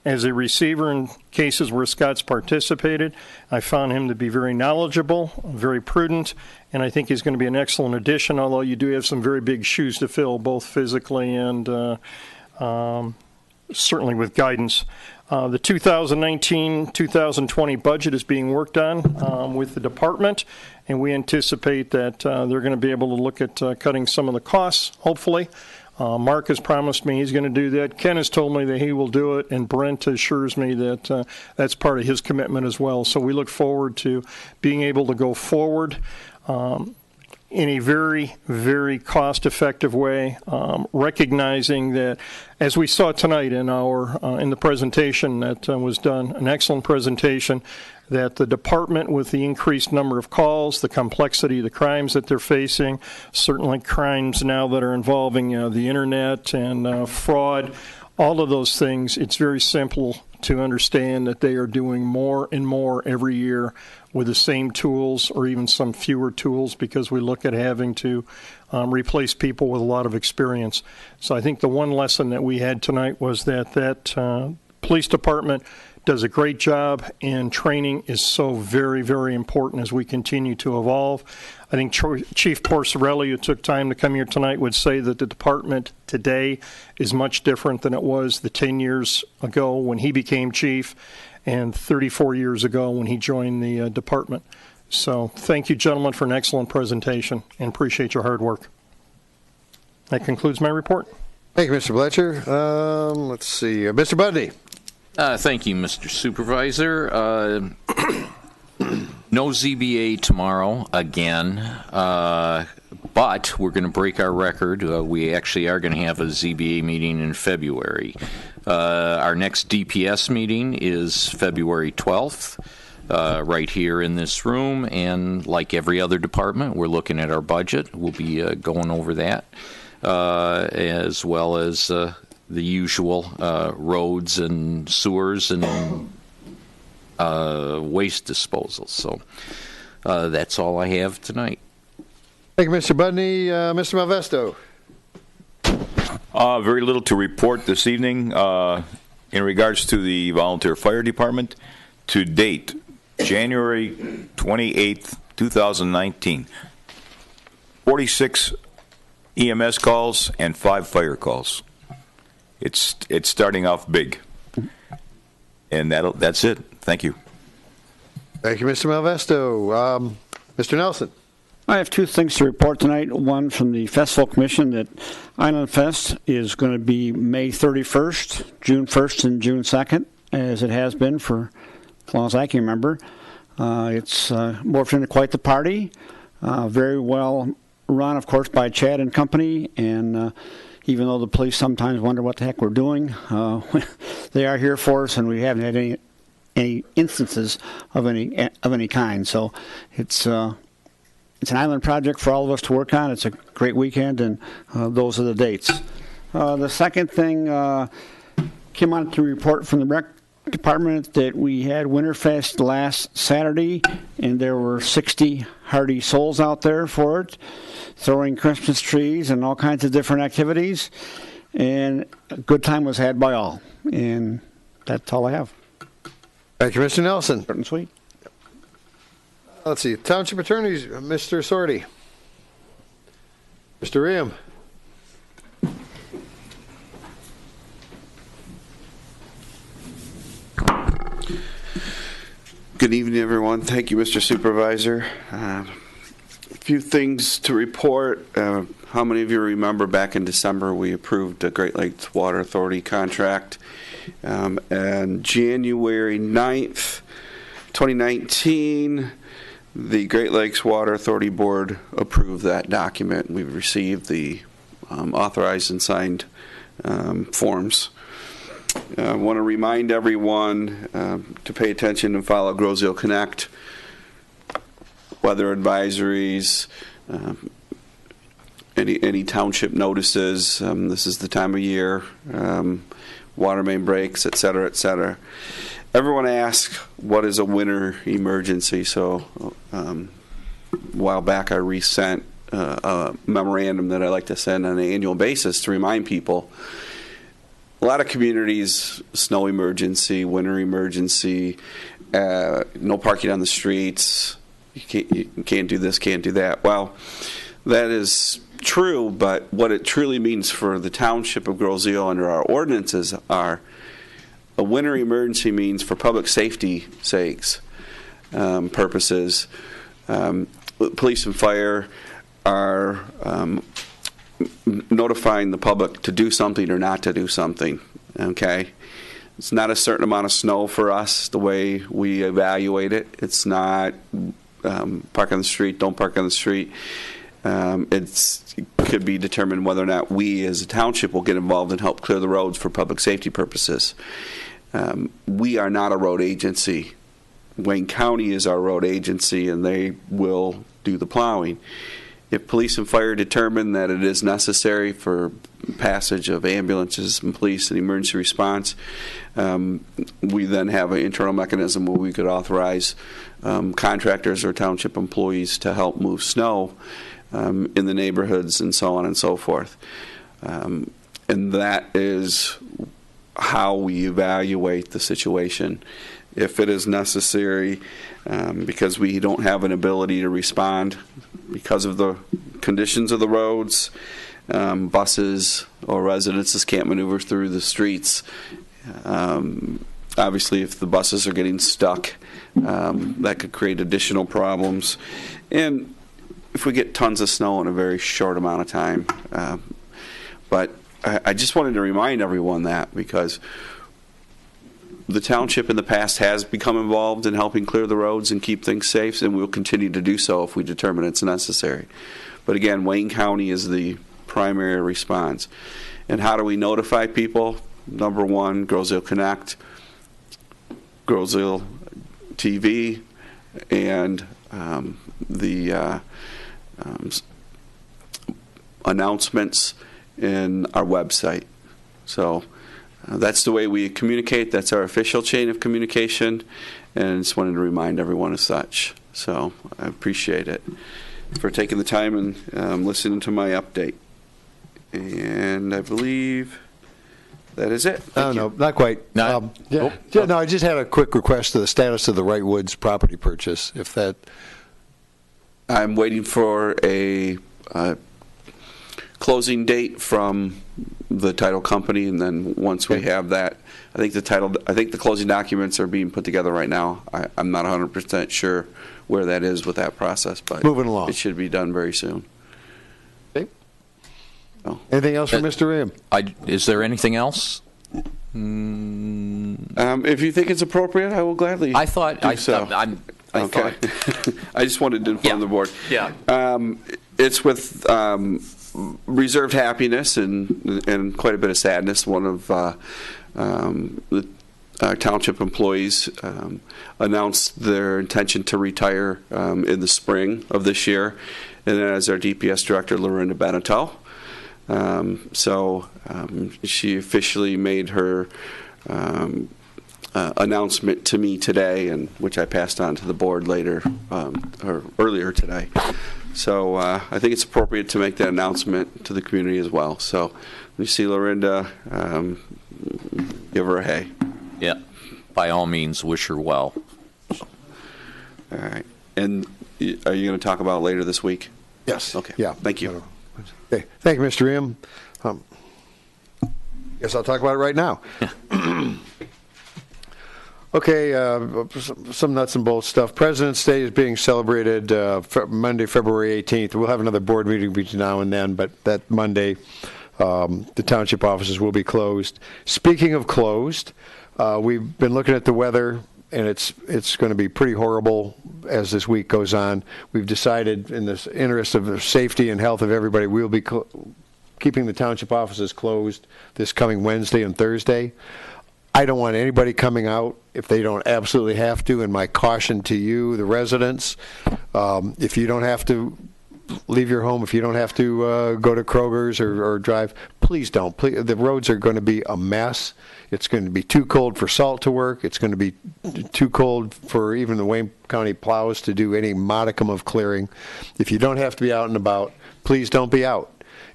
as a receiver in cases where Scott's participated. I found him to be very knowledgeable, very prudent, and I think he's going to be an excellent addition, although you do have some very big shoes to fill, both physically and certainly with guidance. The 2019-2020 budget is being worked on with the department, and we anticipate that they're going to be able to look at cutting some of the costs, hopefully. Mark has promised me he's going to do that. Ken has told me that he will do it, and Brent assures me that that's part of his commitment as well. So we look forward to being able to go forward in a very, very cost-effective way, recognizing that, as we saw tonight in the presentation that was done, an excellent presentation, that the department, with the increased number of calls, the complexity of the crimes that they're facing, certainly crimes now that are involving the internet and fraud, all of those things, it's very simple to understand that they are doing more and more every year with the same tools or even some fewer tools, because we look at having to replace people with a lot of experience. So I think the one lesson that we had tonight was that police department does a great job, and training is so very, very important as we continue to evolve. I think Chief Porcerelli, who took time to come here tonight, would say that the department today is much different than it was the 10 years ago when he became chief and 34 years ago when he joined the department. So thank you, gentlemen, for an excellent presentation, and appreciate your hard work. That concludes my report. Thank you, Mr. Bletcher. Let's see. Mr. Budney. Thank you, Mr. Supervisor. No ZBA tomorrow again, but we're going to break our record. We actually are going to have a ZBA meeting in February. Our next DPS meeting is February 12th, right here in this room, and like every other department, we're looking at our budget. We'll be going over that, as well as the usual roads and sewers and waste disposal. So that's all I have tonight. Thank you, Mr. Budney. Mr. Malvesto. Very little to report this evening in regards to the volunteer fire department. To date, January 28th, 2019, 46 EMS calls and 5 fire calls. It's starting off big, and that's it. Thank you. Thank you, Mr. Malvesto. Mr. Nelson. I have 2 things to report tonight. One from the Festival Commission, that Island Fest is going to be May 31st, June 1st, and June 2nd, as it has been for as long as I can remember. It's morphed into quite the party. Very well run, of course, by Chad and company, and even though the police sometimes wonder what the heck we're doing, they are here for us, and we haven't had any instances of any kind. So it's an island project for all of us to work on. It's a great weekend, and those are the dates. The second thing came on to report from the rec department that we had Winterfest last Saturday, and there were 60 hearty souls out there for it, throwing Christmas trees and all kinds of different activities. and a good time was had by all. And that's all I have. Thank you, Mr. Nelson. Short and sweet. Let's see, Township Attorneys, Mr. Sorty. Mr. Ream. Good evening, everyone. Thank you, Mr. Supervisor. A few things to report. How many of you remember back in December we approved the Great Lakes Water Authority contract? And January 9th, 2019, the Great Lakes Water Authority Board approved that document. We've received the authorized and signed forms. I want to remind everyone to pay attention and follow Groseal Connect, weather advisories, any township notices. This is the time of year, water main breaks, et cetera, et cetera. Everyone asks, what is a winter emergency? So a while back I resent a memorandum that I like to send on an annual basis to remind people. A lot of communities, snow emergency, winter emergency, no parking on the streets, you can't do this, can't do that. Well, that is true, but what it truly means for the Township of Groseal under our ordinances are a winter emergency means for public safety sakes, purposes, police and fire are notifying the public to do something or not to do something, okay? It's not a certain amount of snow for us, the way we evaluate it. It's not park on the street, don't park on the street. It could be determined whether or not we as a township will get involved and help clear the roads for public safety purposes. We are not a road agency. Wayne County is our road agency, and they will do the plowing. If police and fire determine that it is necessary for passage of ambulances and police and emergency response, we then have an internal mechanism where we could authorize contractors or township employees to help move snow in the neighborhoods and so on and so forth. And that is how we evaluate the situation. If it is necessary, because we don't have an ability to respond because of the conditions of the roads, buses or residences can't maneuver through the streets. Obviously, if the buses are getting stuck, that could create additional problems. And if we get tons of snow in a very short amount of time. But I just wanted to remind everyone that, because the township in the past has become involved in helping clear the roads and keep things safe, and we'll continue to do so if we determine it's necessary. But again, Wayne County is the primary response. And how do we notify people? Number one, Groseal Connect, Groseal TV, and the announcements in our website. So that's the way we communicate. That's our official chain of communication, and I just wanted to remind everyone as such. So I appreciate it for taking the time and listening to my update. And I believe that is it. No, not quite. No, I just had a quick request to the status of the Wright Woods property purchase. If that, I'm waiting for a closing date from the title company, and then once we have that, I think the closing documents are being put together right now. I'm not 100% sure where that is with that process, but moving along, it should be done very soon. Okay. Oh. Anything else from Mr. Ram? Is there anything else? If you think it's appropriate, I will gladly. I thought. I thought. I just wanted to inform the board. Yeah. It's with reserved happiness and quite a bit of sadness. One of the township employees announced their intention to retire in the spring of this year, and then as our DPS director, Lorinda Beneteau. So she officially made her announcement to me today, and which I passed on to the board later or earlier today. So I think it's appropriate to make that announcement to the community as well. So when you see Lorinda, give her a hey. Yeah, by all means, wish her well. All right. And are you going to talk about it later this week? Yes. Okay. Yeah. Thank you. Okay. Thank you, Mr. Im. Guess I'll talk about it right now. Okay, some nuts and bolts stuff. President's Day is being celebrated Monday, February 18th. We'll have another board meeting between now and then, but that Monday, the township offices will be closed. Speaking of closed, we've been looking at the weather, and it's going to be pretty horrible as this week goes on. We've decided, in the interest of the safety and health of everybody, we'll be keeping the township offices closed this coming Wednesday and Thursday. I don't want anybody coming out if they don't absolutely have to, and my caution to you, the residents, if you don't have to leave your home, if you don't have to go to Kroger's or drive, please don't. Please, the roads are going to be a mess. It's going to be too cold for salt to work. It's going to be too cold for even the Wayne County plows to do any modicum of clearing. If you don't have to be out and about, please don't be out.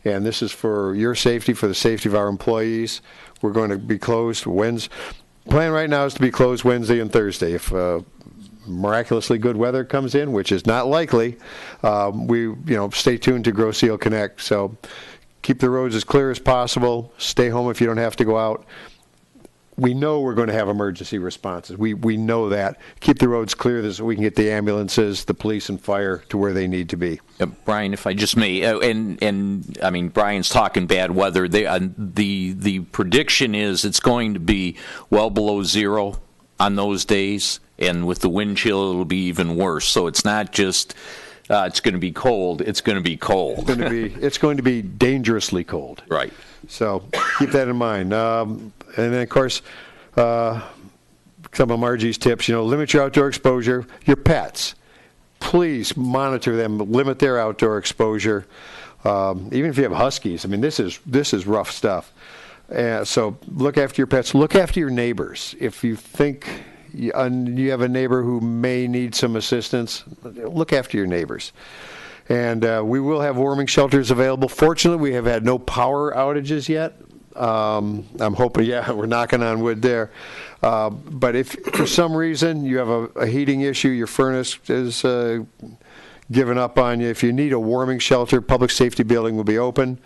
And this is for your safety, for the safety of our employees. We're going to be closed Wednesday. Plan right now is to be closed Wednesday and Thursday. If miraculously good weather comes in, which is not likely, stay tuned to Grow Seal Connect. So keep the roads as clear as possible. Stay home if you don't have to go out. We know we're going to have emergency responses. We know that. Keep the roads clear so we can get the ambulances, the police, and fire to where they need to be. Brian, if I just may, and I mean, Brian's talking bad weather. The prediction is it's going to be well below zero on those days, and with the wind chill, it'll be even worse. So it's not just it's going to be cold. It's going to be cold. It's going to be dangerously cold. Right. So keep that in mind. And then, of course, some of Margie's tips, limit your outdoor exposure. Your pets, please monitor them, limit their outdoor exposure. Even if you have huskies, I mean, this is rough stuff. So look after your pets. Look after your neighbors. If you think you have a neighbor who may need some assistance, look after your neighbors. And we will have warming shelters available. Fortunately, we have had no power outages yet. I'm hoping, we're knocking on wood there. But if for some reason you have a heating issue, your furnace is giving up on you, if you need a warming shelter, public safety building will be open.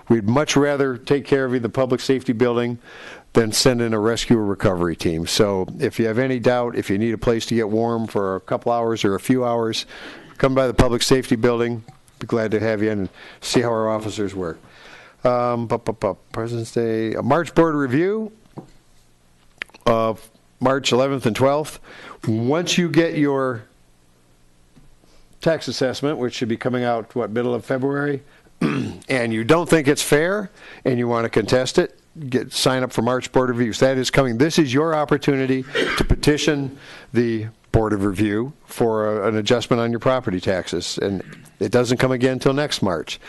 We'd much rather take care of you, the public safety building, than send in a rescue or recovery team. So if you have any doubt, if you need a place to get warm for a couple hours or a few hours, come by the public safety building. Be glad to have you in and see how our officers work. President's Day, March Board Review of March 11th and 12th. Once you get your tax assessment, which should be coming out, middle of February, and you don't think it's fair and you want to contest it, sign up for March Board Reviews. That is coming. This is your opportunity to petition the Board of Review for an adjustment on your property taxes, and it doesn't come again until next March.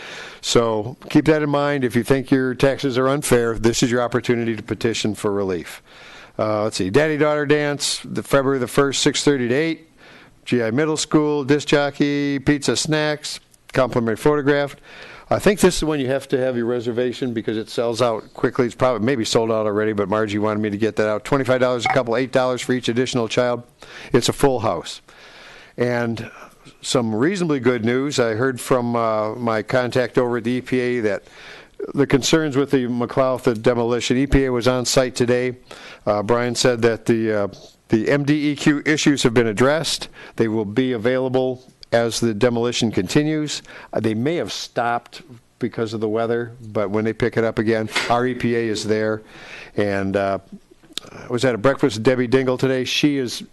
So keep that in mind. If you think your taxes are unfair, this is your opportunity to petition for relief. Let's see, Daddy-Daughter Dance, February the 1st, 6:30 to 8. GI Middle School, disc jockey, pizza, snacks, complimentary photograph. I think this is when you have to have your reservation because it sells out quickly. It's probably maybe sold out already, but Margie wanted me to get that out. $25 a couple, $8 for each additional child. It's a full house. And some reasonably good news. I heard from my contact over at the EPA that the concerns with the McLeod demolition, EPA was on site today. Brian said that the MDEQ issues have been addressed. They will be available as the demolition continues. They may have stopped because of the weather, but when they pick it up again, our EPA is there. And I was at a breakfast with Debbie Dingle today. She is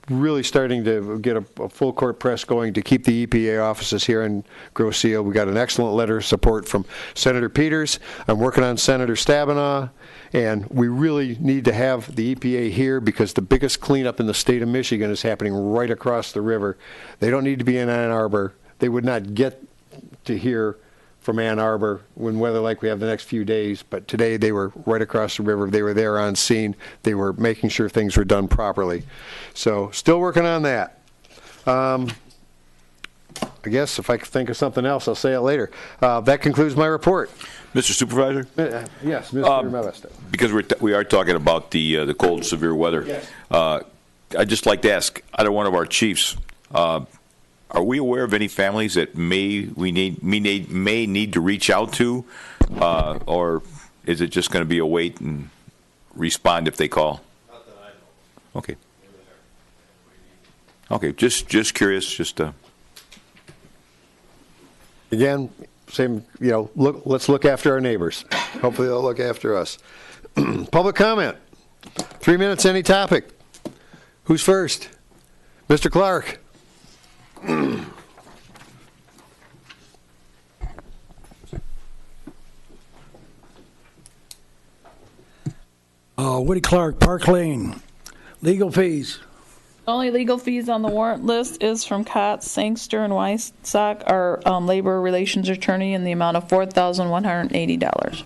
really starting to get a full court press going to keep the EPA offices here in Grosse Ile. We got an excellent letter of support from Senator Peters. I'm working on Senator Stabenow, and we really need to have the EPA here because the biggest cleanup in the state of Michigan is happening right across the river. They don't need to be in Ann Arbor. They would not get to hear from Ann Arbor when weather like we have the next few days, but today they were right across the river. They were there on scene. They were making sure things were done properly. So still working on that. I guess if I can think of something else, I'll say it later. That concludes my report. Mr. Supervisor? Yes, Mr. Mevisto. Because we are talking about the cold and severe weather. Yes. I'd just like to ask either one of our chiefs, are we aware of any families that may need to reach out to, or is it just going to be a wait and respond if they call? Not that I know. Okay. Okay, just curious, Again, same, let's look after our neighbors. Hopefully they'll look after us. Public comment. 3 minutes, any topic. Who's first? Mr. Clark. Woody Clark, Park Lane. Legal fees. The only legal fees on the warrant list is from Kotz, Sangster, and Weissock, our labor relations attorney, in the amount of $4,180.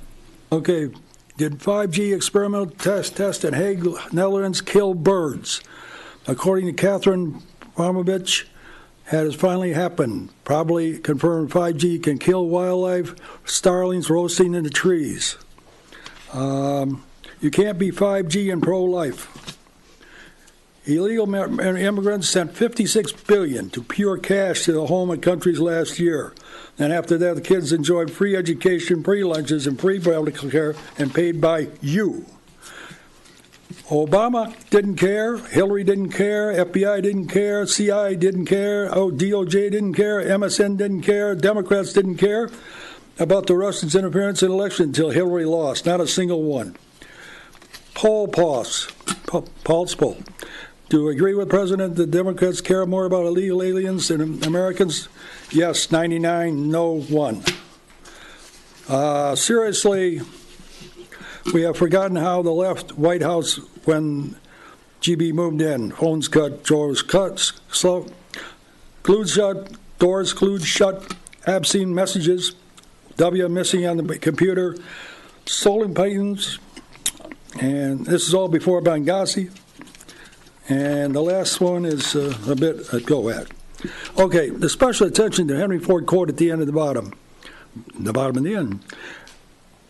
Okay. Did 5G experimental test at Hague, Netherlands kill birds? According to Catherine Farmovich, has finally happened. Probably confirmed 5G can kill wildlife, starlings roasting in the trees. You can't be 5G and pro-life. Illegal immigrants sent $56 billion to pure cash to the home and countries last year. And after that, the kids enjoyed free education, free lunches, and free medical care, and paid by you. Obama didn't care, Hillary didn't care, FBI didn't care, CIA didn't care, DOJ didn't care, MSN didn't care, Democrats didn't care about the Russians' interference in the election until Hillary lost. Not a single one. Paul poll. Do you agree with the President that Democrats care more about illegal aliens than Americans? Yes, 99, no, 1. Seriously, we have forgotten how the left White House, when GB moved in, phones cut, drawers cut, glued shut, doors glued shut, obscene messages, W missing on the computer, stolen patents, and this is all before Benghazi. And the last one is a bit a go at. Okay, the special attention to Henry Ford quote at the end of the bottom and the end.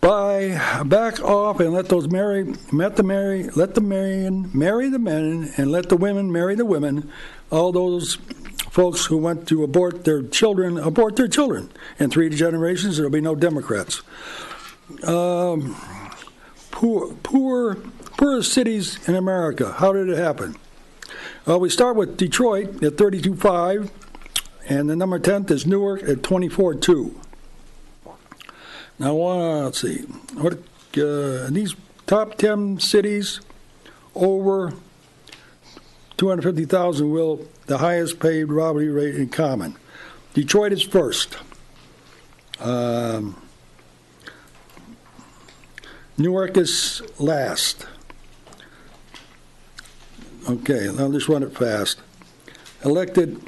Back off and let those marry the men, and let the women marry the women. All those folks who want to abort their children. In 3 generations, there'll be no Democrats. Poorest cities in America. How did it happen? Well, we start with Detroit at 32.5, and the number 10th is Newark at 24.2. Now, let's see. These top 10 cities over 250,000 will the highest paid robbery rate in common. Detroit is first. Newark is last. Okay, I'll just run it fast. Elected,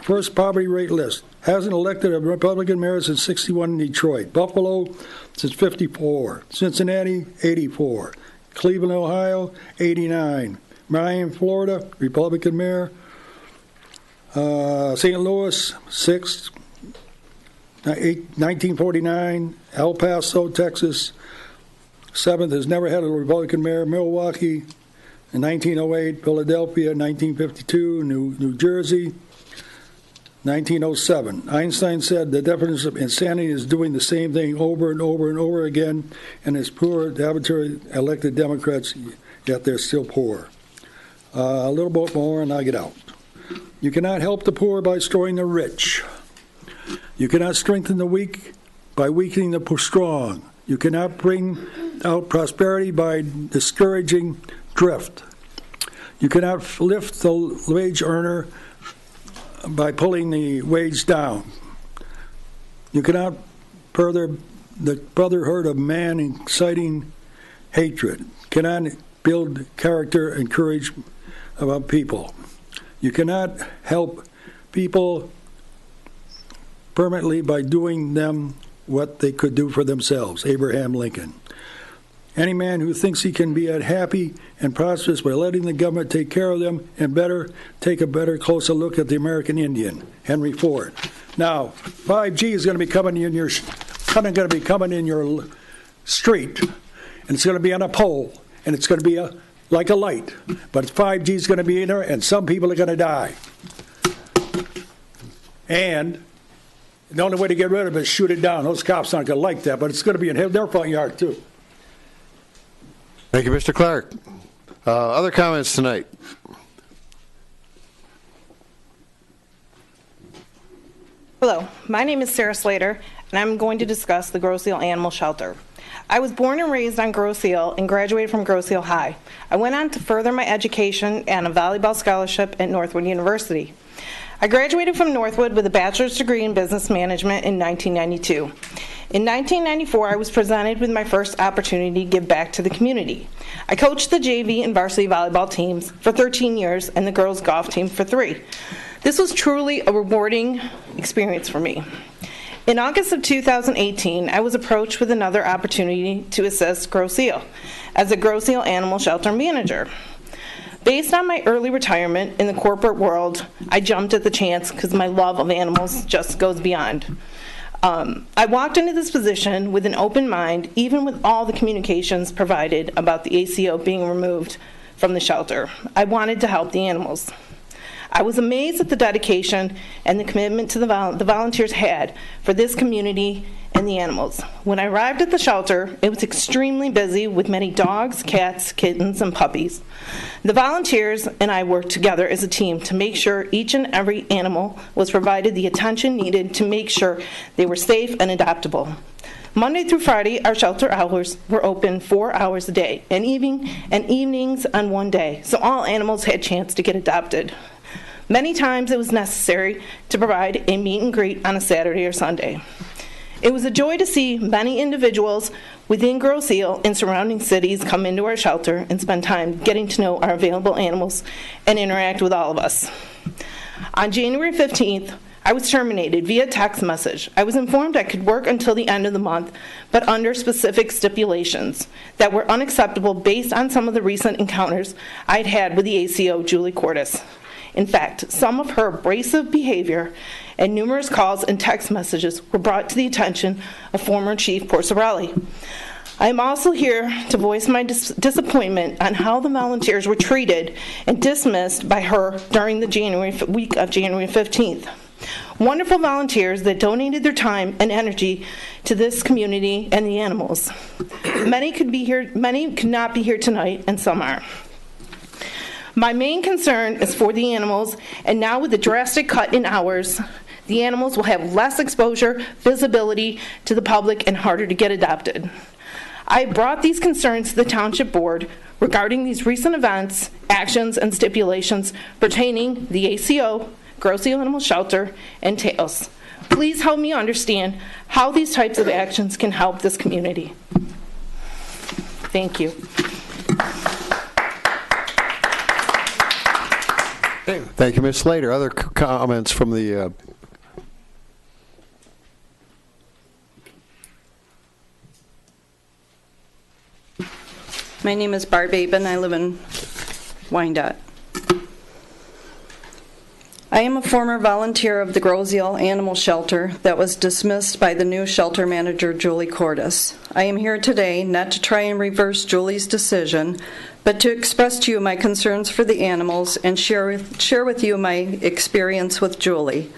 first poverty rate list. Hasn't elected a Republican mayor since 61 in Detroit. Buffalo since 54. Cincinnati, 84. Cleveland, Ohio, 89. Miami, Florida, Republican mayor. St. Louis, 6th, 1949. El Paso, Texas, 7th, has never had a Republican mayor. Milwaukee, in 1908, Philadelphia, 1952, New Jersey, 1907. Einstein said the definition of insanity is doing the same thing over and over and over again, and it's poor, arbitrary elected Democrats, yet they're still poor. A little bit more and I'll get out. You cannot help the poor by destroying the rich. You cannot strengthen the weak by weakening the strong. You cannot bring out prosperity by discouraging drift. You cannot lift the wage earner by pulling the wage down. You cannot further the brotherhood of man, inciting hatred. Cannot build character and courage about people. You cannot help people permanently by doing them what they could do for themselves. Abraham Lincoln. Any man who thinks he can be happy and prosperous by letting the government take care of them and take a better, closer look at the American Indian. Henry Ford. Now, 5G is going to be coming in your street, and it's going to be on a pole, and it's going to be like a light. But 5G is going to be in there, and some people are going to die. And the only way to get rid of it is shoot it down. Those cops aren't going to like that, but it's going to be in their front yard, too. Thank you, Mr. Clark. Other comments tonight? Hello, my name is Sarah Slater, and I'm going to discuss the Grosse Ile Animal Shelter. I was born and raised on Grosse Ile and graduated from Grosse Ile High. I went on to further my education and a volleyball scholarship at Northwood University. I graduated from Northwood with a bachelor's degree in business management in 1992. In 1994, I was presented with my first opportunity to give back to the community. I coached the JV and varsity volleyball teams for 13 years and the girls' golf team for 3. This was truly a rewarding experience for me. In August of 2018, I was approached with another opportunity to assist Grosse Ile as a Grosse Ile Animal Shelter manager. Based on my early retirement in the corporate world, I jumped at the chance because my love of animals just goes beyond. I walked into this position with an open mind, even with all the communications provided about the ACO being removed from the shelter. I wanted to help the animals. I was amazed at the dedication and the commitment to the volunteers had for this community and the animals. When I arrived at the shelter, it was extremely busy with many dogs, cats, kittens, and puppies. The volunteers and I worked together as a team to make sure each and every animal was provided the attention needed to make sure they were safe and adoptable. Monday through Friday, our shelter hours were open 4 hours a day, and evenings on one day, so all animals had a chance to get adopted. Many times it was necessary to provide a meet and greet on a Saturday or Sunday. It was a joy to see many individuals within Grosse Ile and surrounding cities come into our shelter and spend time getting to know our available animals and interact with all of us. On January 15th, I was terminated via text message. I was informed I could work until the end of the month, but under specific stipulations that were unacceptable based on some of the recent encounters I'd had with the ACO, Julie Cordes. In fact, some of her abrasive behavior and numerous calls and text messages were brought to the attention of former Chief Porcerelli. I am also here to voice my disappointment on how the volunteers were treated and dismissed by her during the week of January 15th. Wonderful volunteers that donated their time and energy to this community and the animals. Many could not be here tonight, and some are. My main concern is for the animals, and now with the drastic cut in hours, the animals will have less exposure, visibility to the public, and harder to get adopted. I brought these concerns to the Township Board regarding these recent events, actions, and stipulations pertaining the ACO, Grosse Ile Animal Shelter, and TAILS. Please help me understand how these types of actions can help this community. Thank you. Thank you, Ms. Slater. Other comments from the... My name is Barb Aben. I live in Wyandotte. I am a former volunteer of the Grosse Ile Animal Shelter that was dismissed by the new shelter manager, Julie Cordes. I am here today not to try and reverse Julie's decision, but to express to you my concerns for the animals and share with you my experience with Julie.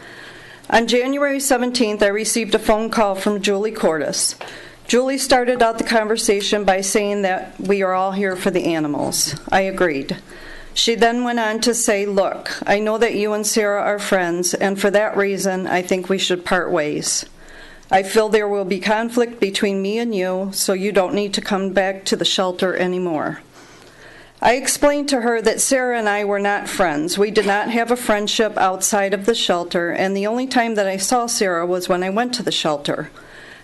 On January 17th, I received a phone call from Julie Cordes. Julie started out the conversation by saying that we are all here for the animals. I agreed. She then went on to say, look, I know that you and Sarah are friends, and for that reason, I think we should part ways. I feel there will be conflict between me and you, so you don't need to come back to the shelter anymore. I explained to her that Sarah and I were not friends. We did not have a friendship outside of the shelter, and the only time that I saw Sarah was when I went to the shelter.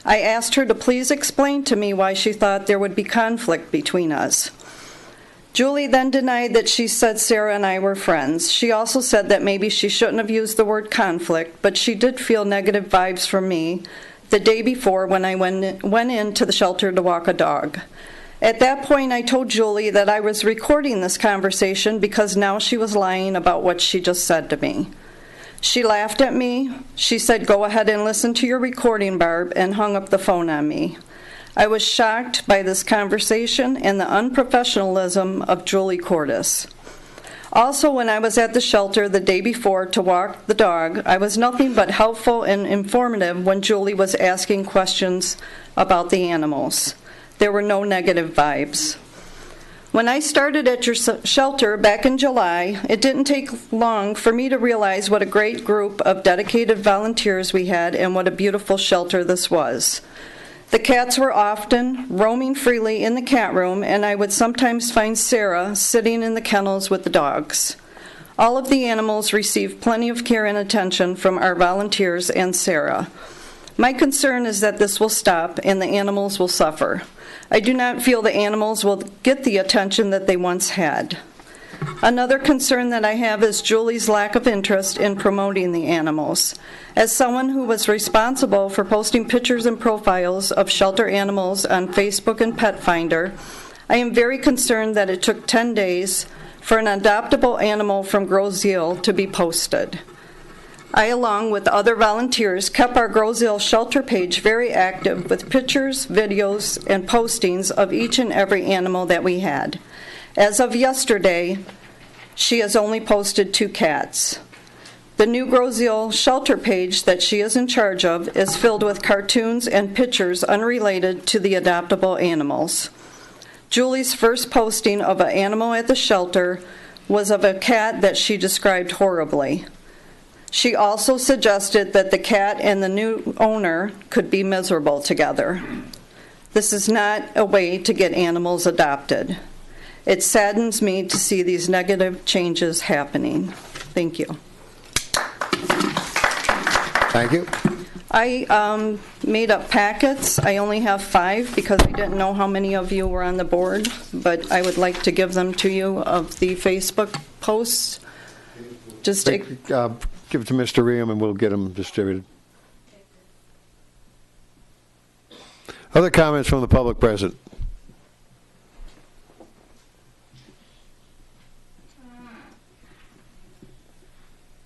I asked her to please explain to me why she thought there would be conflict between us. Julie then denied that she said Sarah and I were friends. She also said that maybe she shouldn't have used the word conflict, but she did feel negative vibes from me the day before when I went into the shelter to walk a dog. At that point, I told Julie that I was recording this conversation because now she was lying about what she just said to me. She laughed at me. She said, "Go ahead and listen to your recording, Barb," and hung up the phone on me. I was shocked by this conversation and the unprofessionalism of Julie Cordes. Also, when I was at the shelter the day before to walk the dog, I was nothing but helpful and informative when Julie was asking questions about the animals. There were no negative vibes. When I started at your shelter back in July, it didn't take long for me to realize what a great group of dedicated volunteers we had and what a beautiful shelter this was. The cats were often roaming freely in the cat room, and I would sometimes find Sarah sitting in the kennels with the dogs. All of the animals received plenty of care and attention from our volunteers and Sarah. My concern is that this will stop and the animals will suffer. I do not feel the animals will get the attention that they once had. Another concern that I have is Julie's lack of interest in promoting the animals. As someone who was responsible for posting pictures and profiles of shelter animals on Facebook and Pet Finder, I am very concerned that it took 10 days for an adoptable animal from Groseal to be posted. I, along with other volunteers, kept our Groseal shelter page very active with pictures, videos, and postings of each and every animal that we had. As of yesterday, she has only posted 2 cats. The new Groseal shelter page that she is in charge of is filled with cartoons and pictures unrelated to the adoptable animals. Julie's first posting of an animal at the shelter was of a cat that she described horribly. She also suggested that the cat and the new owner could be miserable together. This is not a way to get animals adopted. It saddens me to see these negative changes happening. Thank you. Thank you. I made up packets. I only have 5 because I didn't know how many of you were on the board, but I would like to give them to you of the Facebook posts. Just take. Give it to Mr. Ream and we'll get them distributed. Other comments from the public present?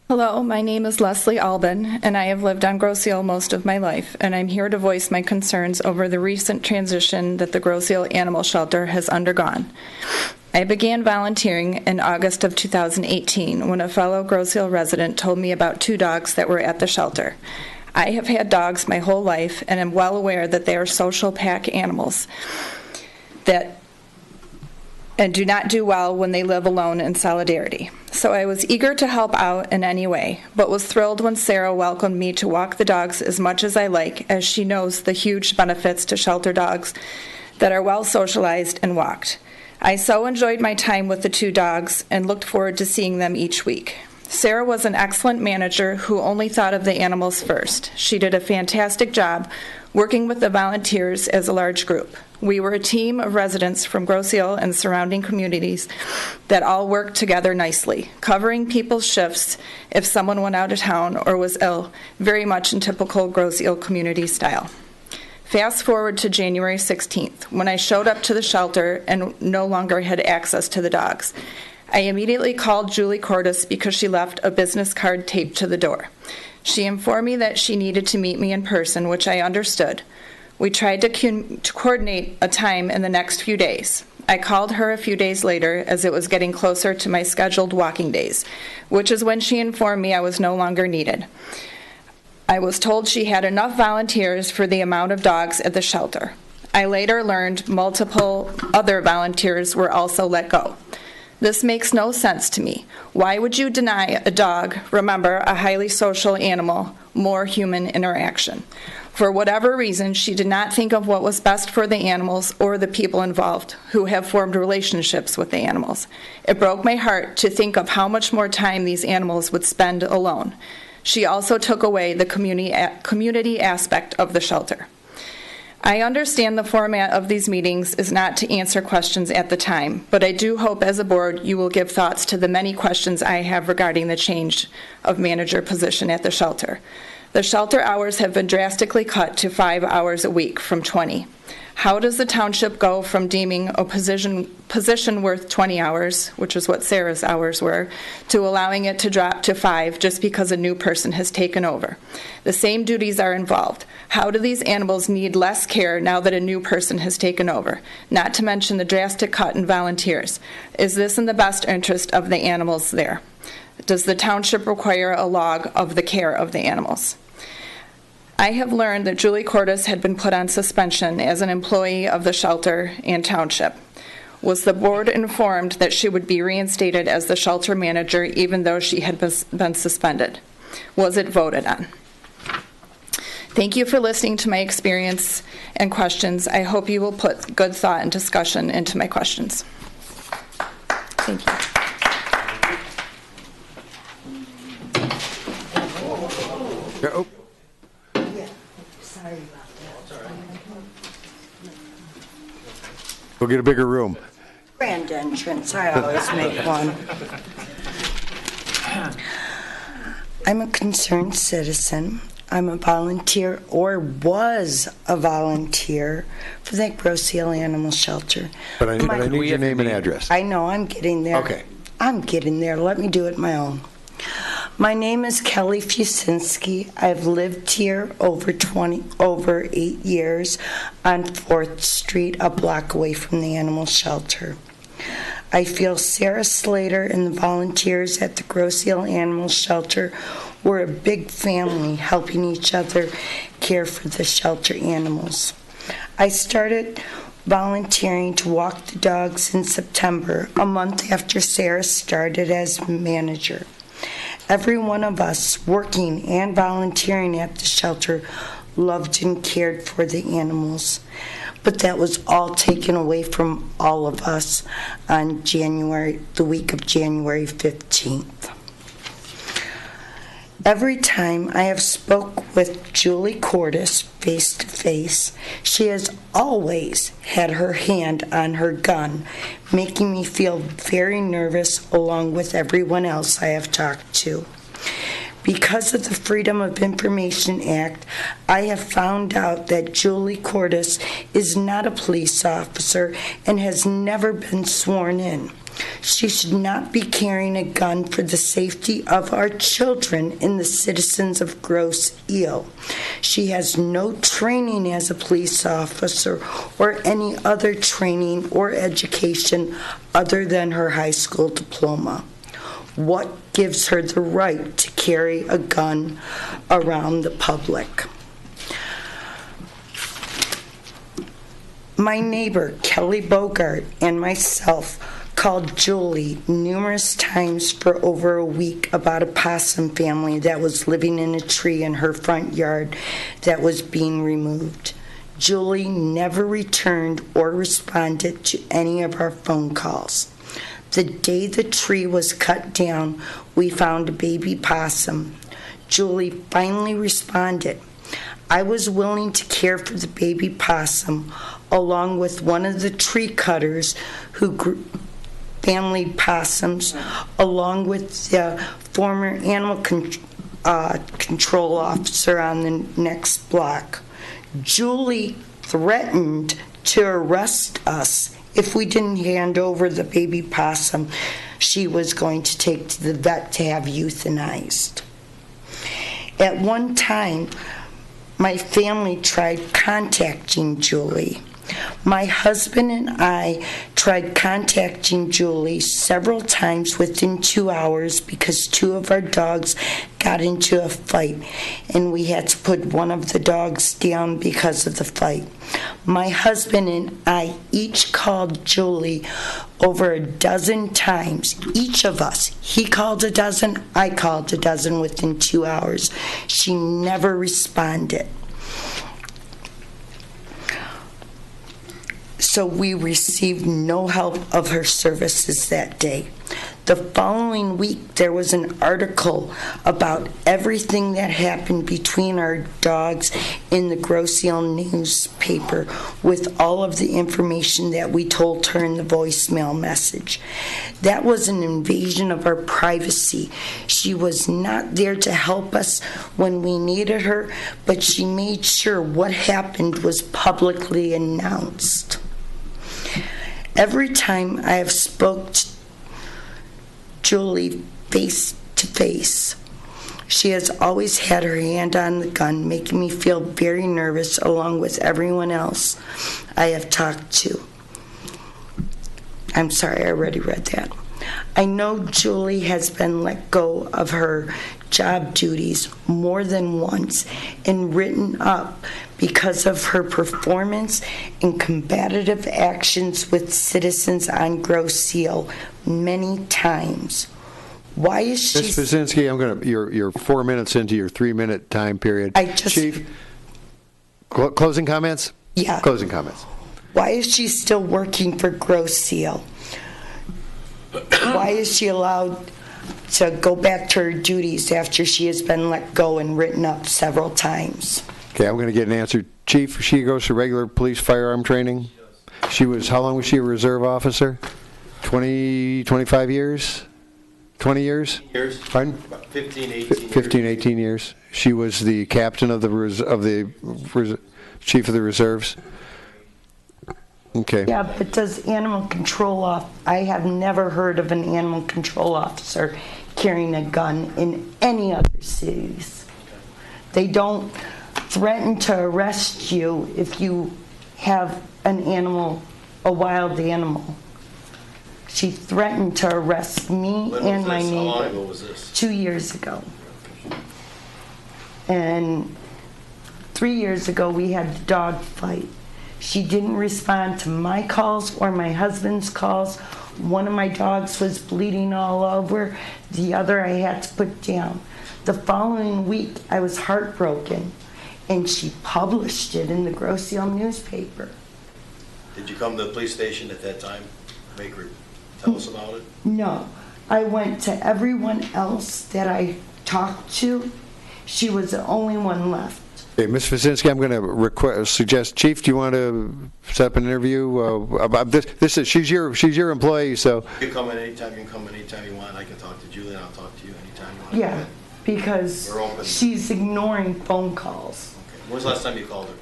Hello, my name is Leslie Albin, and I have lived on Groseal most of my life, and I'm here to voice my concerns over the recent transition that the Groseal Animal Shelter has undergone. I began volunteering in August of 2018 when a fellow Groseal resident told me about 2 dogs that were at the shelter. I have had dogs my whole life and am well aware that they are social pack animals and do not do well when they live alone in solidarity. So I was eager to help out in any way, but was thrilled when Sarah welcomed me to walk the dogs as much as I like, as she knows the huge benefits to shelter dogs that are well socialized and walked. I so enjoyed my time with the 2 dogs and looked forward to seeing them each week. Sarah was an excellent manager who only thought of the animals first. She did a fantastic job working with the volunteers as a large group. We were a team of residents from Groseal and surrounding communities that all worked together nicely, covering people's shifts if someone went out of town or was ill, very much in typical Groseal community style. Fast forward to January 16th, when I showed up to the shelter and no longer had access to the dogs. I immediately called Julie Cordes because she left a business card taped to the door. She informed me that she needed to meet me in person, which I understood. We tried to coordinate a time in the next few days. I called her a few days later as it was getting closer to my scheduled walking days, which is when she informed me I was no longer needed. I was told she had enough volunteers for the amount of dogs at the shelter. I later learned multiple other volunteers were also let go. This makes no sense to me. Why would you deny a dog, remember, a highly social animal, more human interaction? For whatever reason, she did not think of what was best for the animals or the people involved who have formed relationships with the animals. It broke my heart to think of how much more time these animals would spend alone. She also took away the community aspect of the shelter. I understand the format of these meetings is not to answer questions at the time, but I do hope as a board you will give thoughts to the many questions I have regarding the change of manager position at the shelter. The shelter hours have been drastically cut to 5 hours a week from 20. How does the township go from deeming a position worth 20 hours, which is what Sarah's hours were, to allowing it to drop to 5 just because a new person has taken over? The same duties are involved. How do these animals need less care now that a new person has taken over? Not to mention the drastic cut in volunteers. Is this in the best interest of the animals there? Does the township require a log of the care of the animals? I have learned that Julie Cordes had been put on suspension as an employee of the shelter and township. Was the board informed that she would be reinstated as the shelter manager even though she had been suspended? Was it voted on? Thank you for listening to my experience and questions. I hope you will put good thought and discussion into my questions. Thank you. Oh. Sorry about that. We'll get a bigger room. Grand entrance, I always make one. I'm a concerned citizen. I'm a volunteer, or was a volunteer, for the Grosse Ile Animal Shelter. But I need your name and address. I know, I'm getting there. Okay. I'm getting there. Let me do it my own. My name is Kelly Fusinski. I've lived here over 8 years on 4th Street, a block away from the animal shelter. I feel Sarah Slater and the volunteers at the Grosse Ile Animal Shelter were a big family, helping each other care for the shelter animals. I started volunteering to walk the dogs in September, a month after Sarah started as manager. Every one of us working and volunteering at the shelter loved and cared for the animals. But that was all taken away from all of us on the week of January 15th. Every time I have spoke with Julie Cordes face to face, she has always had her hand on her gun, making me feel very nervous along with everyone else I have talked to. Because of the Freedom of Information Act, I have found out that Julie Cordes is not a police officer and has never been sworn in. She should not be carrying a gun for the safety of our children and the citizens of Grosse Ile. She has no training as a police officer or any other training or education other than her high school diploma. What gives her the right to carry a gun around the public? My neighbor, Kelly Bogart, and myself called Julie numerous times for over a week about a possum family that was living in a tree in her front yard that was being removed. Julie never returned or responded to any of our phone calls. The day the tree was cut down, we found a baby possum. Julie finally responded. I was willing to care for the baby possum along with one of the tree cutters who grew family possums, along with the former animal control officer on the next block. Julie threatened to arrest us if we didn't hand over the baby possum she was going to take to the vet to have euthanized. At one time, my family tried contacting Julie. My husband and I tried contacting Julie several times within 2 hours because 2 of our dogs got into a fight and we had to put one of the dogs down because of the fight. My husband and I each called Julie over a dozen times. Each of us. He called a dozen, I called a dozen within 2 hours. She never responded. So we received no help of her services that day. The following week, there was an article about everything that happened between our dogs in the Groseal newspaper with all of the information that we told her in the voicemail message. That was an invasion of our privacy. She was not there to help us when we needed her, but she made sure what happened was publicly announced. Every time I have spoke to Julie face to face, she has always had her hand on the gun, making me feel very nervous along with everyone else I have talked to. I'm sorry, I already read that. I know Julie has been let go of her job duties more than once and written up because of her performance and combative actions with citizens on Groseal many times. Why is she... Ms. Vizinski, you're 4 minutes into your 3-minute time period. Chief, closing comments? Yeah. Closing comments. Why is she still working for Groseal? Why is she allowed to go back to her duties after she has been let go and written up several times? Okay, I'm going to get an answer. Chief, she goes to regular police firearm training? She was, how long was she a reserve officer? 20, 25 years? 20 years? Years. Pardon? About 15, 18 years. 15, 18 years. She was the captain of the chief of the reserves? Okay. Yeah, but does animal control I have never heard of an animal control officer carrying a gun in any other cities. They don't threaten to arrest you if you have an animal, a wild animal. She threatened to arrest me and my neighbor. How long ago was this? 2 years ago. And 3 years ago, we had the dog fight. She didn't respond to my calls or my husband's calls. One of my dogs was bleeding all over. The other I had to put down. The following week, I was heartbroken, and she published it in the Groseal newspaper. Did you come to the police station at that time? Make her tell us about it? No. I went to everyone else that I talked to. She was the only one left. Okay, Ms. Vizinski, I'm going to suggest, Chief, do you want to set up an interview about this? She's your employee, so. You can come in anytime. You can come anytime you want. I can talk to Julie, and I'll talk to you anytime you want. Yeah, because she's ignoring phone calls. Okay. When was the last time you called her?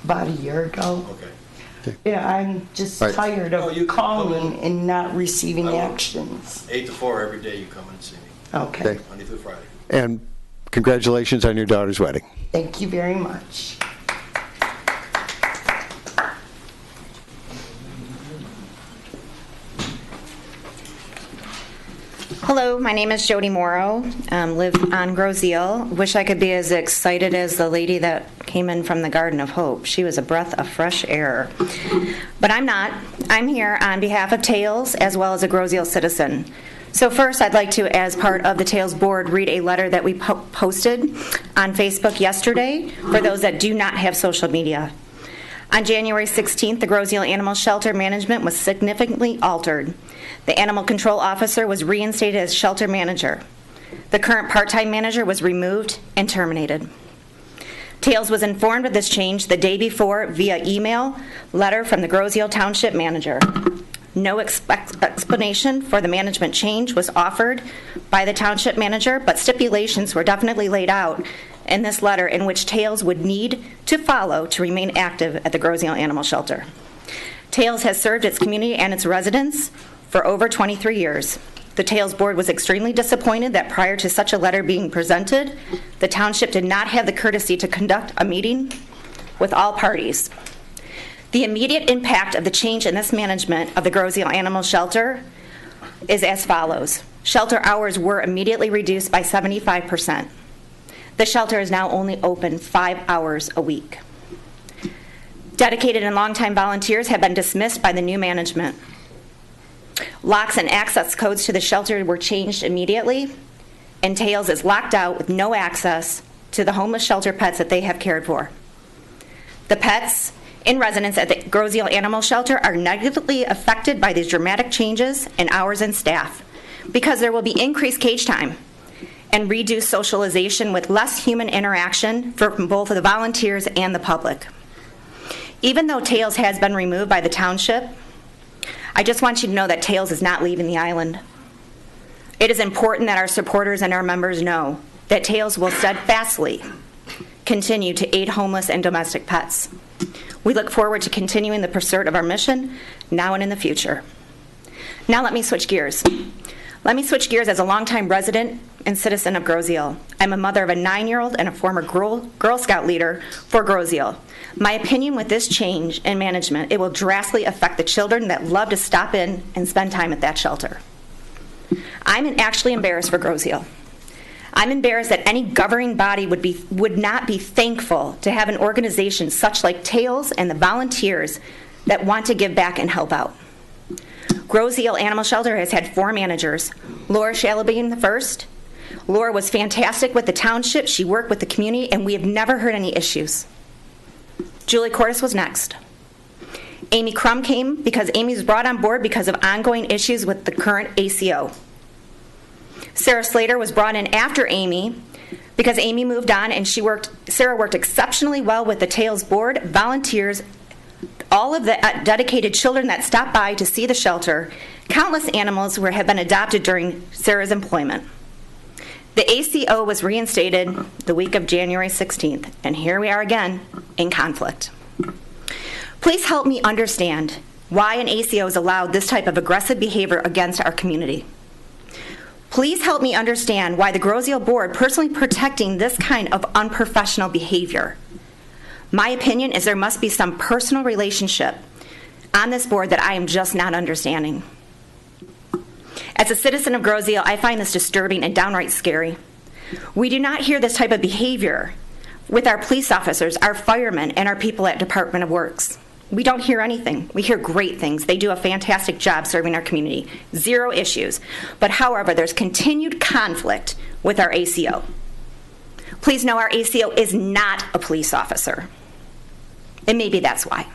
About a year ago. Okay. Yeah, I'm just tired of calling and not receiving actions. 8 to 4 every day you come in and see me. Okay. Monday through Friday. And congratulations on your daughter's wedding. Thank you very much. Hello, my name is Jody Morrow. Live on Groseal. Wish I could be as excited as the lady that came in from the Garden of Hope. She was a breath of fresh air. But I'm not. I'm here on behalf of Tails as well as a Groseal citizen. So first, I'd like to, as part of the Tails board, read a letter that we posted on Facebook yesterday for those that do not have social media. On January 16th, the Groseal Animal Shelter management was significantly altered. The animal control officer was reinstated as shelter manager. The current part-time manager was removed and terminated. Tails was informed of this change the day before via email letter from the Groseal Township manager. No explanation for the management change was offered by the township manager, but stipulations were definitely laid out in this letter in which Tails would need to follow to remain active at the Groseal Animal Shelter. Tails has served its community and its residents for over 23 years. The Tails board was extremely disappointed that prior to such a letter being presented, the township did not have the courtesy to conduct a meeting with all parties. The immediate impact of the change in this management of the Groseal Animal Shelter is as follows. Shelter hours were immediately reduced by 75%. The shelter is now only open 5 hours a week. Dedicated and longtime volunteers have been dismissed by the new management. Locks and access codes to the shelter were changed immediately, and Tails is locked out with no access to the homeless shelter pets that they have cared for. The pets in residence at the Groseal Animal Shelter are negatively affected by these dramatic changes in hours and staff because there will be increased cage time and reduced socialization with less human interaction from both the volunteers and the public. Even though Tails has been removed by the township, I just want you to know that Tails is not leaving the island. It is important that our supporters and our members know that Tails will steadfastly continue to aid homeless and domestic pets. We look forward to continuing the pursuit of our mission now and in the future. Now let me switch gears. Let me switch gears as a longtime resident and citizen of Groseal. I'm a mother of a 9-year-old and a former Girl Scout leader for Groseal. My opinion with this change in management, it will drastically affect the children that love to stop in and spend time at that shelter. I'm actually embarrassed for Groseal. I'm embarrassed that any governing body would not be thankful to have an organization such like Tails and the volunteers that want to give back and help out. Groseal Animal Shelter has had 4 managers. Laura Shalabine the first. Laura was fantastic with the township. She worked with the community, and we have never heard any issues. Julie Cordes was next. Amy Crum came because Amy was brought on board because of ongoing issues with the current ACO. Sarah Slater was brought in after Amy because Amy moved on, and Sarah worked exceptionally well with the Tails board, volunteers, all of the dedicated children that stopped by to see the shelter. Countless animals have been adopted during Sarah's employment. The ACO was reinstated the week of January 16th, and here we are again in conflict. Please help me understand why an ACO is allowed this type of aggressive behavior against our community. Please help me understand why the Groseal board personally protecting this kind of unprofessional behavior. My opinion is there must be some personal relationship on this board that I am just not understanding. As a citizen of Groseal, I find this disturbing and downright scary. We do not hear this type of behavior with our police officers, our firemen, and our people at Department of Works. We don't hear anything. We hear great things. They do a fantastic job serving our community. 0 issues. But however, there's continued conflict with our ACO. Please know our ACO is not a police officer. And maybe that's why.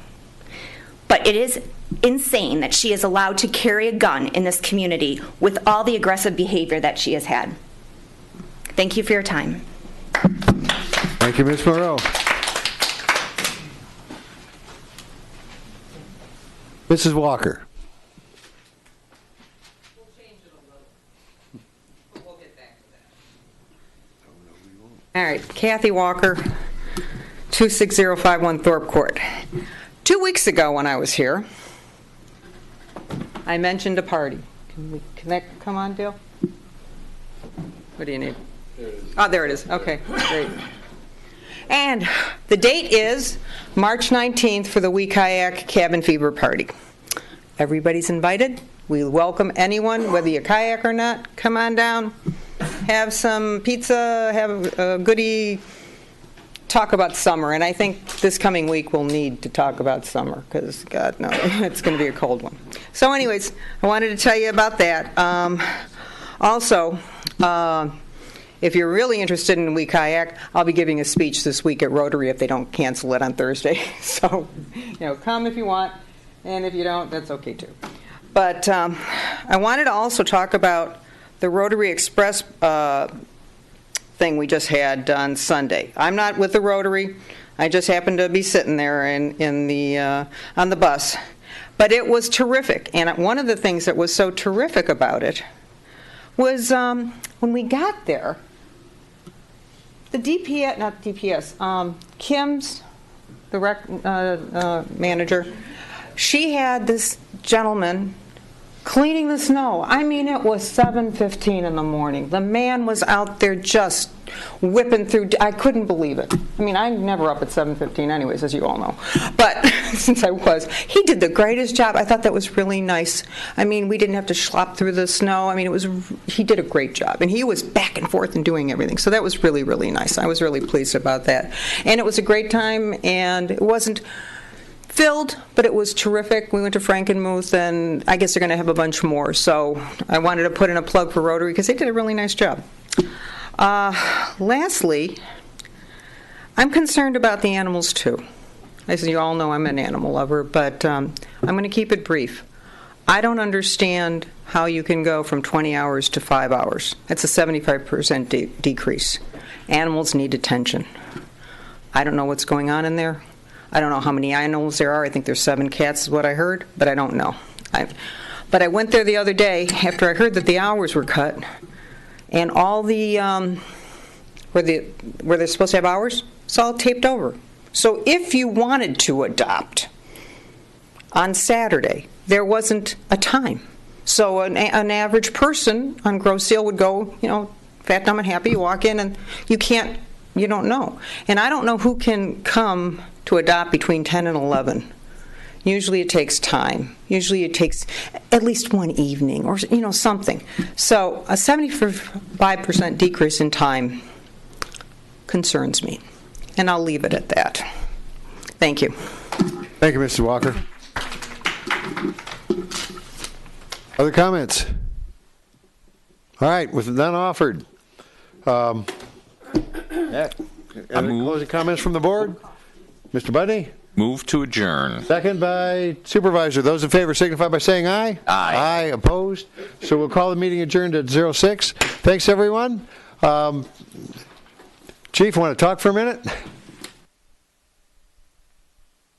But it is insane that she is allowed to carry a gun in this community with all the aggressive behavior that she has had. Thank you for your time. Thank you, Ms. Moreau. Mrs. Walker. All right, Kathy Walker, 26051 Thorpe Court. 2 weeks ago when I was here, I mentioned a party. Can we connect? Come on, Dale. What do you need? Oh, there it is. Okay, great. And the date is March 19th for the We Kayak Cabin Fever Party. Everybody's invited. We welcome anyone, whether you kayak or not. Come on down, have some pizza, have a goodie, talk about summer. And I think this coming week we'll need to talk about summer because, God, no, it's going to be a cold one. So anyways, I wanted to tell you about that. Also, if you're really interested in We Kayak, I'll be giving a speech this week at Rotary if they don't cancel it on Thursday. So, come if you want, and if you don't, that's okay too. But I wanted to also talk about the Rotary Express thing we just had on Sunday. I'm not with the Rotary. I just happened to be sitting there on the bus. But it was terrific. And one of the things that was so terrific about it was when we got there, the DPS, not DPS, Kim's, the rec manager, she had this gentleman cleaning the snow. I mean, it was 7:15 in the morning. The man was out there just whipping through. I couldn't believe it. I mean, I'm never up at 7:15 anyways, as you all know. But since I was, he did the greatest job. I thought that was really nice. I mean, we didn't have to schlop through the snow. I mean, he did a great job. And he was back and forth and doing everything. So that was really, really nice. I was really pleased about that. And it was a great time, and it wasn't filled, but it was terrific. We went to Frankenmuth, and I guess they're going to have a bunch more. So I wanted to put in a plug for Rotary because they did a really nice job. Lastly, I'm concerned about the animals too. As you all know, I'm an animal lover, but I'm going to keep it brief. I don't understand how you can go from 20 hours to 5 hours. That's a 75% decrease. Animals need attention. I don't know what's going on in there. I don't know how many animals there are. I think there's 7 cats is what I heard, but I don't know. But I went there the other day after I heard that the hours were cut, and all the, where they're supposed to have hours, it's all taped over. So if you wanted to adopt on Saturday, there wasn't a time. So an average person on Grosse Seal would go, fat, dumb, and happy, you walk in, and you don't know. And I don't know who can come to adopt between 10 and 11. Usually it takes time. Usually it takes at least one evening or, something. So a 75% decrease in time concerns me. And I'll leave it at that. Thank you. Thank you, Mr. Walker. Other comments? All right, with none offered. Closing comments from the board? Mr. Budney? Move to adjourn. Second by Supervisor. Those in favor signify by saying aye. Aye. Aye. Opposed? So we'll call the meeting adjourned at 06. Thanks, everyone. Chief, want to talk for a minute?